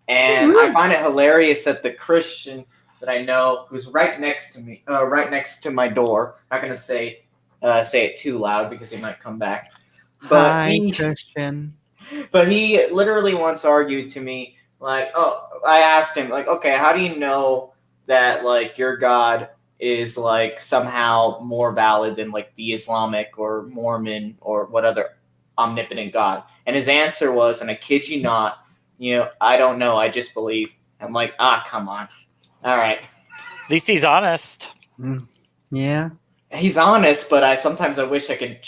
And I find it hilarious that the Christian that I know, who's right next to me, right next to my door, not gonna say it too loud because he might come back. But Hi, Christian. But he literally once argued to me, like, oh, I asked him, like, okay, how do you know that, like, your God is, like, somehow more valid than, like, the Islamic or Mormon or what other omnipotent God? And his answer was, and I kid you not, I don't know, I just believe. I'm like, come on. All right. At least he's honest. Yeah. He's honest, but sometimes I wish I could,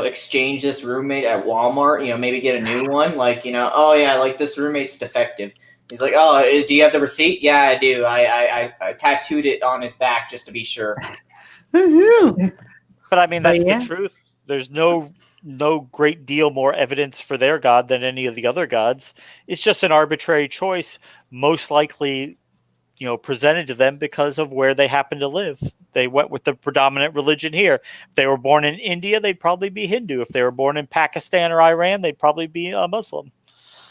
exchange this roommate at Walmart, maybe get a new one. Like, oh yeah, like this roommate's defective. He's like, oh, do you have the receipt? Yeah, I do. I tattooed it on his back just to be sure. But I mean, that's the truth. There's no great deal more evidence for their God than any of the other gods. It's just an arbitrary choice, most likely, presented to them because of where they happen to live. They went with the predominant religion here. If they were born in India, they'd probably be Hindu. If they were born in Pakistan or Iran, they'd probably be a Muslim.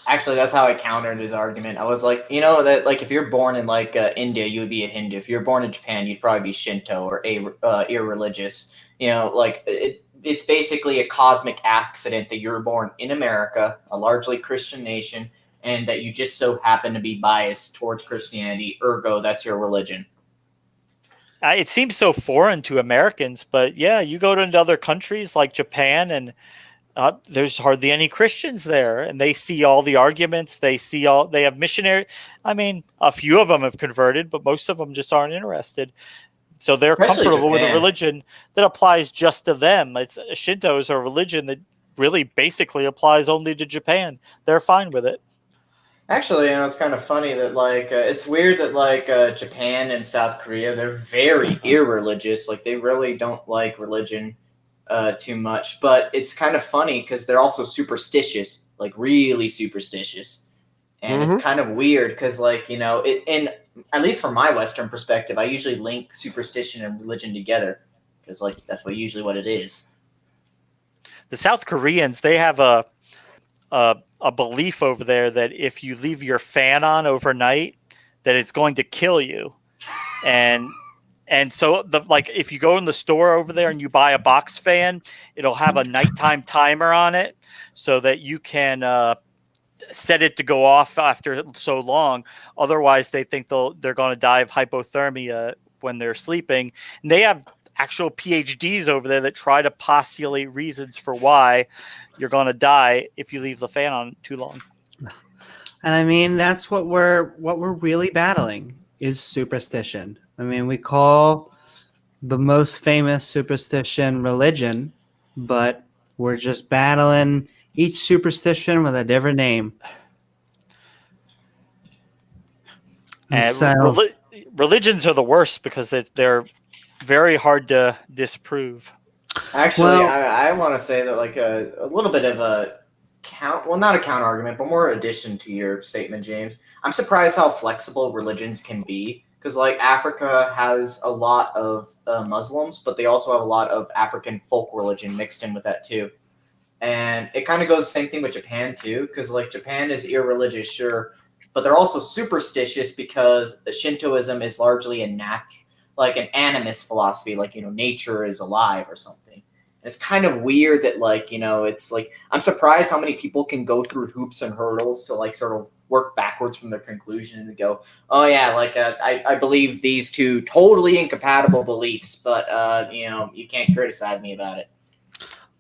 Actually, that's how I countered his argument. I was like, that, like, if you're born in, like, India, you would be a Hindu. If you're born in Japan, you'd probably be Shinto or irreligious. It's basically a cosmic accident that you're born in America, a largely Christian nation, and that you just so happen to be biased towards Christianity. Ergo, that's your religion. It seems so foreign to Americans, but yeah, you go to other countries like Japan, and there's hardly any Christians there, and they see all the arguments. They have missionary. I mean, a few of them have converted, but most of them just aren't interested. So they're comfortable with a religion that applies just to them. Shinto is a religion that really basically applies only to Japan. They're fine with it. Actually, it's kind of funny that, like, it's weird that, like, Japan and South Korea, they're very irreligious. Like, they really don't like religion too much. But it's kind of funny because they're also superstitious, like, really superstitious. And it's kind of weird because, like, at least from my Western perspective, I usually link superstition and religion together because, like, that's usually what it is. The South Koreans, they have a belief over there that if you leave your fan on overnight, that it's going to kill you. And so if you go in the store over there and you buy a box fan, it'll have a nighttime timer on it so that you can set it to go off after so long. Otherwise, they think they're going to die of hypothermia when they're sleeping. And they have actual PhDs over there that try to postulate reasons for why you're going to die if you leave the fan on too long. And I mean, that's what we're really battling is superstition. I mean, we call the most famous superstition religion, but we're just battling each superstition with a different name. And religions are the worst because they're very hard to disprove. Actually, I want to say that, like, a little bit of a not a counter argument, but more addition to your statement, James. I'm surprised how flexible religions can be because, like, Africa has a lot of Muslims, but they also have a lot of African folk religion mixed in with that too. And it kind of goes the same thing with Japan too, because like Japan is irreligious, sure, but they're also superstitious because the Shintoism is largely like an animist philosophy, like nature is alive or something. And it's kind of weird that like it's like I'm surprised how many people can go through hoops and hurdles to like sort of work backwards from their conclusion and go, oh yeah, like I believe these two totally incompatible beliefs, but you can't criticize me about it.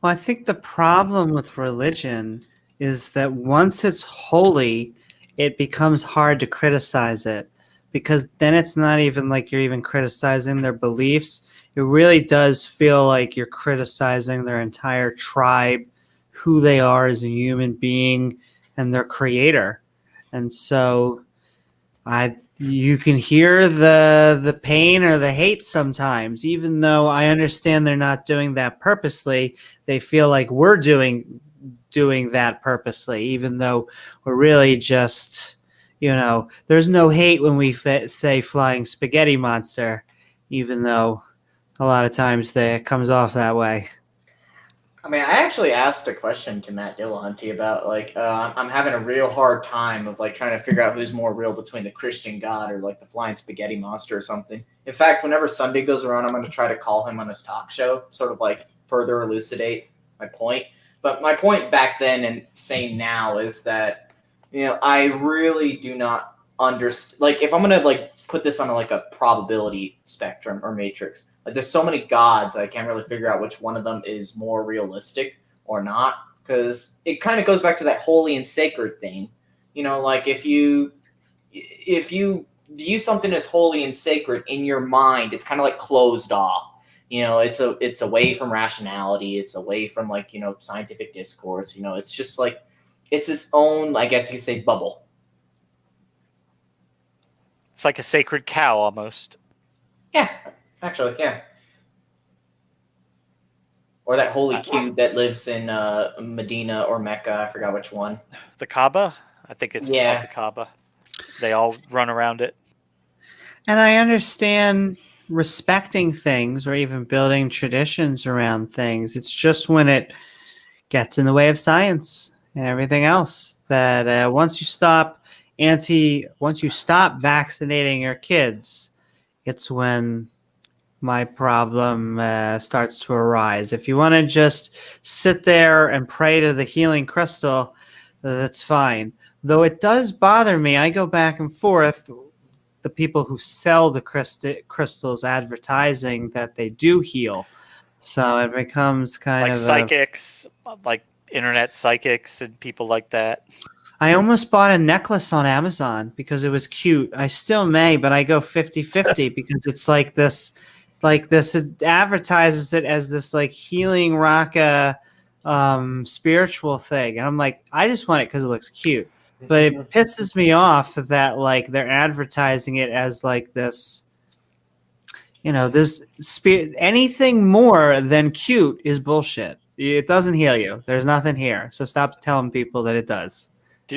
Well, I think the problem with religion is that once it's holy, it becomes hard to criticize it because then it's not even like you're even criticizing their beliefs. It really does feel like you're criticizing their entire tribe, who they are as a human being, and their creator. And so you can hear the pain or the hate sometimes, even though I understand they're not doing that purposely. They feel like we're doing that purposely, even though we're really just, there's no hate when we say flying spaghetti monster, even though a lot of times it comes off that way. I mean, I actually asked a question to Matt Dillahunty about like I'm having a real hard time of like trying to figure out who's more real between the Christian God or like the flying spaghetti monster or something. In fact, whenever Sunday goes around, I'm going to try to call him on his talk show, sort of like further elucidate my point. But my point back then and same now is that I really do not understand. Like, if I'm going to like put this on like a probability spectrum or matrix. Like there's so many gods I can't really figure out which one of them is more realistic or not, because it kind of goes back to that holy and sacred thing. Like if you view something as holy and sacred in your mind, it's kind of like closed off. It's away from rationality. It's away from like scientific discourse. It's just like it's its own, I guess you could say, bubble. It's like a sacred cow almost. Yeah, actually, yeah. Or that holy cube that lives in Medina or Mecca. I forgot which one. The Kaaba? I think it's Yeah. called the Kaaba. They all run around it. And I understand respecting things or even building traditions around things. It's just when it gets in the way of science and everything else that once you stop vaccinating your kids, it's when my problem starts to arise. If you want to just sit there and pray to the healing crystal, that's fine. Though it does bother me, I go back and forth. The people who sell the crystals advertising that they do heal. So it becomes kind like of psychics, like internet psychics and people like that. I almost bought a necklace on Amazon because it was cute. I still may, but I go 50-50 because it's like this, it advertises it as this like healing raka spiritual thing. And I'm like, I just want it because it looks cute. But it pisses me off that like they're advertising it as like this, this anything more than cute is bullshit. It doesn't heal you. There's nothing here. So stop telling people that it does.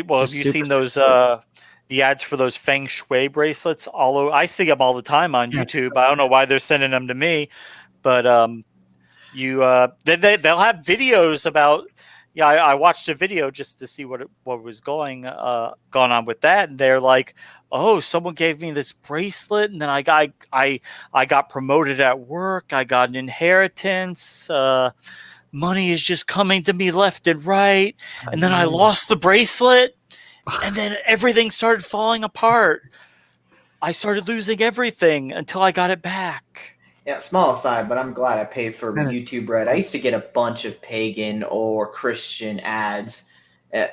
Well, have you seen those the ads for those feng shui bracelets all over? I see them all the time on YouTube. I don't know why they're sending them to me, but they'll have videos about. Yeah, I watched a video just to see what was going on with that, and they're like, "Oh, someone gave me this bracelet, and then I got promoted at work. I got an inheritance. Money is just coming to me left and right, and then I lost the bracelet, and then everything started falling apart. I started losing everything until I got it back." Yeah, small aside, but I'm glad I paid for YouTube Red. I used to get a bunch of pagan or Christian ads,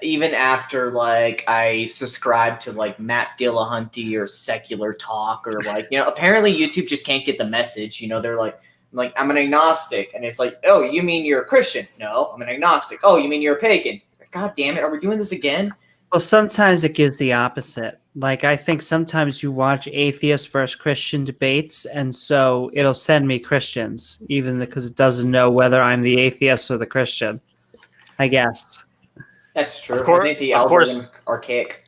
even after like I subscribed to like Matt Dillahunty or Secular Talk or like apparently YouTube just can't get the message. They're like I'm an agnostic, and it's like, oh, you mean you're a Christian? No, I'm an agnostic. Oh, you mean you're a pagan? God damn it, are we doing this again? Well, sometimes it gives the opposite. Like, I think sometimes you watch atheist versus Christian debates, and so it'll send me Christians, even because it doesn't know whether I'm the atheist or the Christian, I guess. That's true. I think the algorithm archaic.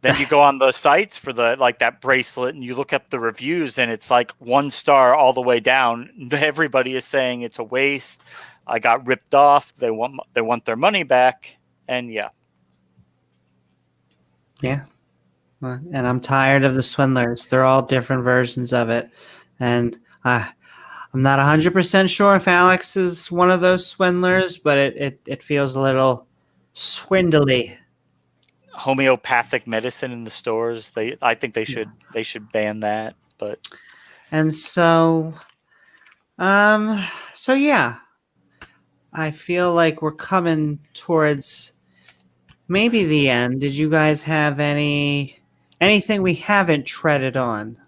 Then you go on the sites for that bracelet, and you look up the reviews, and it's like 1 star all the way down. Everybody is saying it's a waste. I got ripped off. They want their money back, and yeah. Yeah. Well, and I'm tired of the swindlers. They're all different versions of it. And I'm not 100% sure if Alex is one of those swindlers, but it feels a little swindly. Homeopathic medicine in the stores. I think they should ban that. But And so yeah, I feel like we're coming towards maybe the end. Did you guys have anything we haven't treaded on?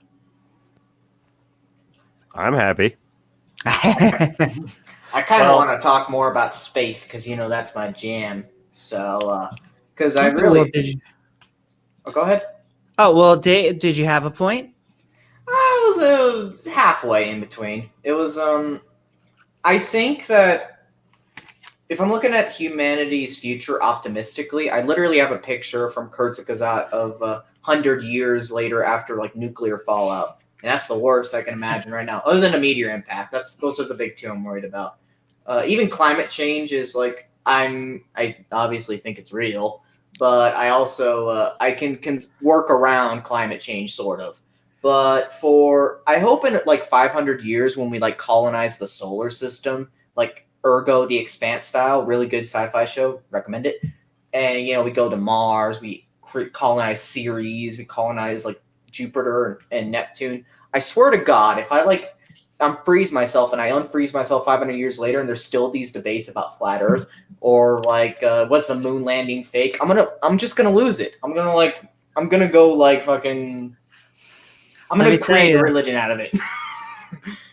I'm happy. I kind of want to talk more about space because that's my jam. So, because I really, Well, did you, oh, go ahead. oh well, did you have a point? I was halfway in between. It was I think that if I'm looking at humanity's future optimistically, I literally have a picture from Kurzgesagt of 100 years later after like nuclear fallout. And that's the worst I can imagine right now, other than a meteor impact. Those are the big two I'm worried about. Even climate change is like I obviously think it's real, but I also I can work around climate change sort of. But I hope in like 500 years when we like colonize the solar system, like Ergo the Expanse style, really good sci-fi show, recommend it. And we go to Mars, we colonize Ceres, we colonize like Jupiter and Neptune. I swear to God, if I'm freeze myself and I unfreeze myself 500 years later, and there's still these debates about flat Earth or like what's the moon landing fake, I'm just gonna lose it. I'm gonna go like fucking. I'm gonna create a religion out of it.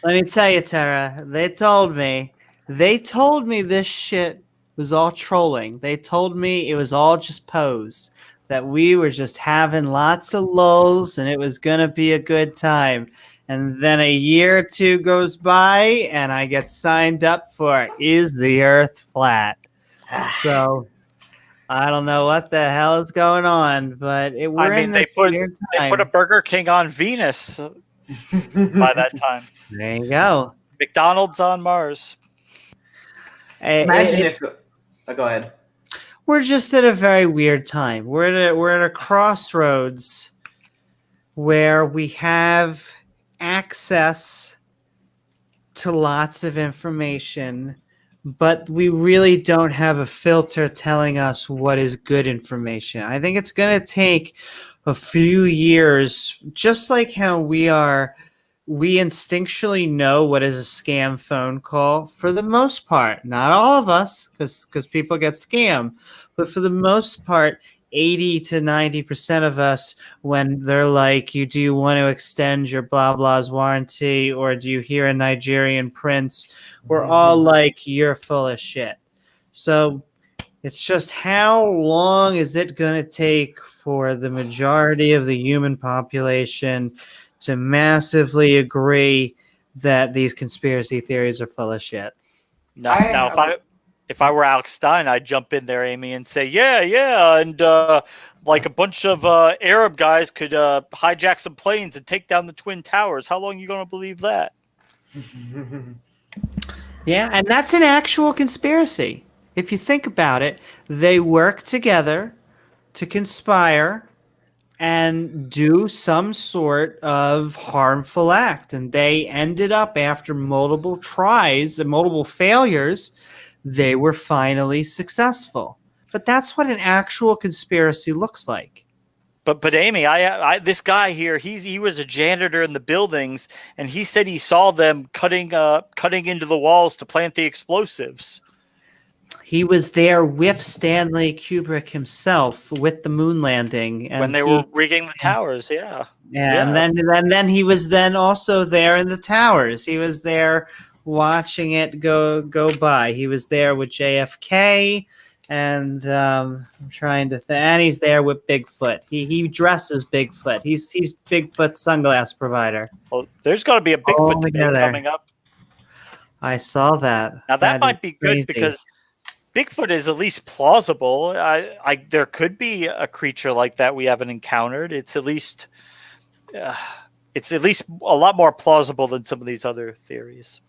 Let me tell you, Tara. They told me this shit was all trolling. They told me it was all just pose. That we were just having lots of lulls and it was going to be a good time. And then a year or two goes by and I get signed up for Is the Earth Flat? So I don't know what the hell is going on, but they put a Burger King on Venus by that time. There you go. McDonald's on Mars. Imagine if... go ahead. We're just at a very weird time. We're at a crossroads where we have access to lots of information, but we really don't have a filter telling us what is good information. I think it's going to take a few years, just like how we instinctually know what is a scam phone call for the most part. Not all of us, because people get scammed, but for the most part, 80 to 90% of us, when they're like, do you want to extend your blah blah's warranty, or do you hear a Nigerian prince? We're all like, you're full of shit. So it's just how long is it going to take for the majority of the human population to massively agree that these conspiracy theories are full of shit? Now if I were Alex Stein, I'd jump in there, Amy, and say, yeah, and like a bunch of Arab guys could hijack some planes and take down the Twin Towers. How long are you going to believe that? Yeah, and that's an actual conspiracy. If you think about it, they work together to conspire and do some sort of harmful act. And they ended up, after multiple tries and multiple failures, they were finally successful. But that's what an actual conspiracy looks like. But Amy, I this guy here, he was a janitor in the buildings, and he said he saw them cutting into the walls to plant the explosives. He was there with Stanley Kubrick himself with the moon landing, and when they were rigging the towers. Yeah. And then he was then also there in the towers. He was there watching it go by. He was there with JFK, and I'm trying to think. And he's there with Bigfoot. He dresses Bigfoot. He's Bigfoot's sunglass provider. Well, there's going to be a Bigfoot debate coming up. I saw that. Now that might be good because Bigfoot is at least plausible. There could be a creature like that we haven't encountered. It's at least a lot more plausible than some of these other theories.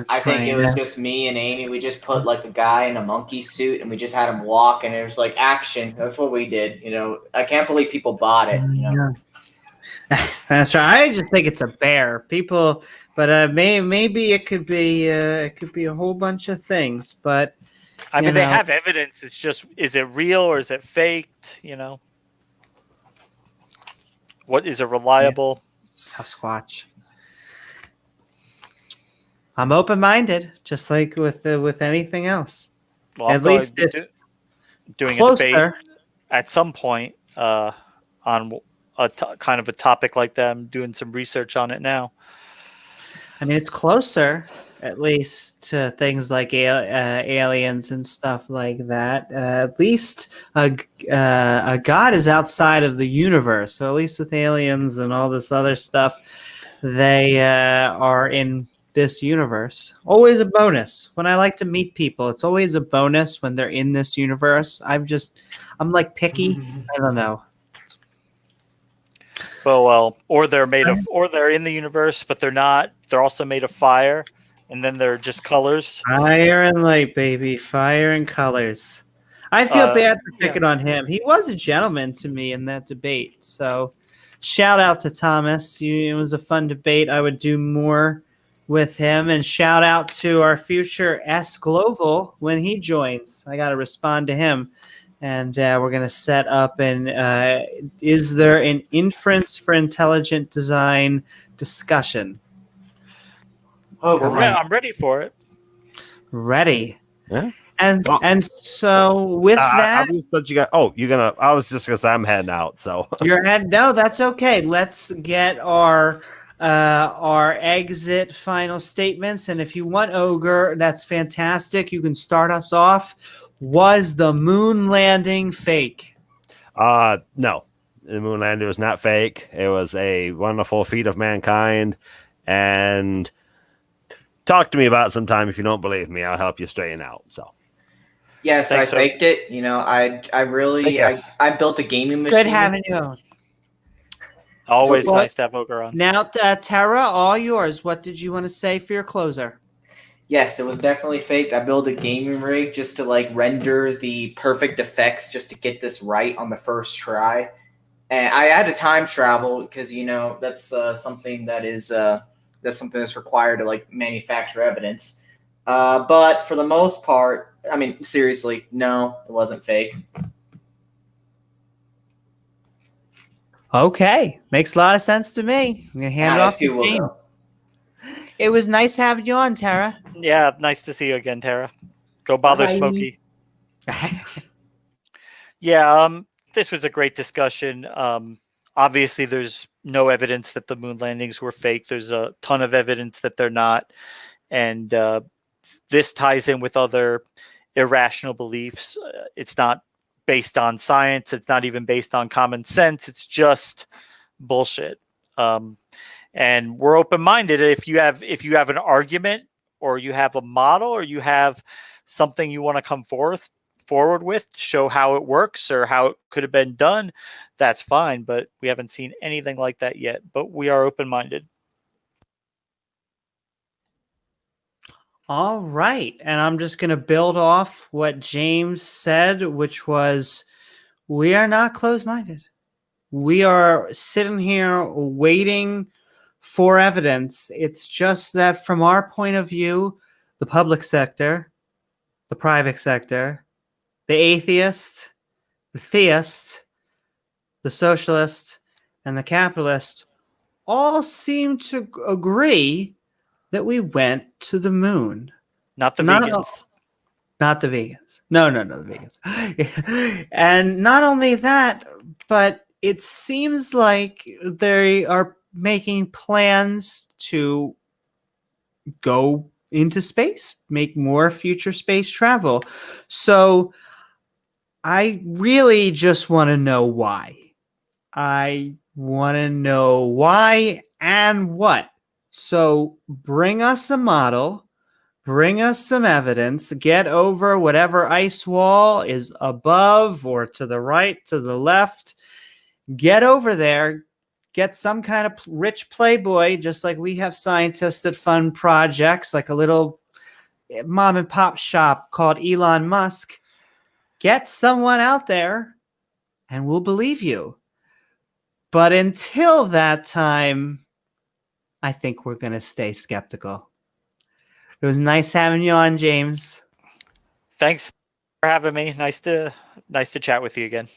I think it was just me and Amy. We just put like a guy in a monkey suit and we just had him walk, and it was like action. That's what we did. I can't believe people bought it. That's right. I just think it's a bear. People, but maybe it could be a whole bunch of things. But I mean, they have evidence. It's just, is it real or is it faked? What is it reliable? Sasquatch. I'm open-minded, just like with anything else. Well, At least it's doing closer. a debate at some point on kind of a topic like that. I'm doing some research on it now. I mean, it's closer, at least, to things like aliens and stuff like that. At least a god is outside of the universe. So at least with aliens and all this other stuff, they are in this universe. Always a bonus. When I like to meet people, it's always a bonus when they're in this universe. I'm like picky. I don't know. Well, or they're in the universe, but they're not. They're also made of fire, and then they're just colors. Fire and light, baby. Fire and colors. I feel bad for picking on him. He was a gentleman to me in that debate. So shout out to Thomas. It was a fun debate. I would do more with him. And shout out to our future S Global when he joins. I got to respond to him. And we're going to set up is there an inference for intelligent design discussion? I'm ready for it. Ready. Yeah. And so with that, I was just gonna say I'm heading out. So your head. No, that's okay. Let's get our exit final statements. And if you want, Ogre, that's fantastic. You can start us off. Was the moon landing fake? No, the moon landing was not fake. It was a wonderful feat of mankind. And talk to me about it sometime. If you don't believe me, I'll help you straighten out. So yes, I faked it. I built a gaming machine. Good having you on. Always nice to have Ogre on. Now, Tara, all yours. What did you want to say for your closer? Yes, it was definitely faked. I built a gaming rig just to render the perfect effects just to get this right on the first try. And I had to time travel because that's something that's required to manufacture evidence. But for the most part, I mean, seriously, no, it wasn't fake. Okay, makes a lot of sense to me. I'm gonna hand it off to James. It was nice having you on, Tara. Yeah, nice to see you again, Tara. Go bother Smokey. Yeah, this was a great discussion. Obviously, there's no evidence that the moon landings were fake. There's a ton of evidence that they're not. And this ties in with other irrational beliefs. It's not based on science. It's not even based on common sense. It's just bullshit. And we're open-minded. If you have an argument or you have a model or you have something you want to come forward with to show how it works or how it could have been done, that's fine. But we haven't seen anything like that yet. But we are open-minded. All right. And I'm just going to build off what James said, which was we are not closed-minded. We are sitting here waiting for evidence. It's just that from our point of view, the public sector, the private sector, the atheist, the theist, the socialist, and the capitalist all seem to agree that we went to the moon. Not the vegans. Not the vegans. No, the vegans. And not only that, but it seems like they are making plans to go into space, make more future space travel. So I really just want to know why. I want to know why and what. So bring us a model, bring us some evidence, get over whatever ice wall is above or to the right, to the left. Get over there, get some kind of rich playboy, just like we have scientists that fund projects, like a little mom and pop shop called Elon Musk. Get someone out there and we'll believe you. But until that time, I think we're going to stay skeptical. It was nice having you on, James. Thanks for having me. Nice to chat with you again.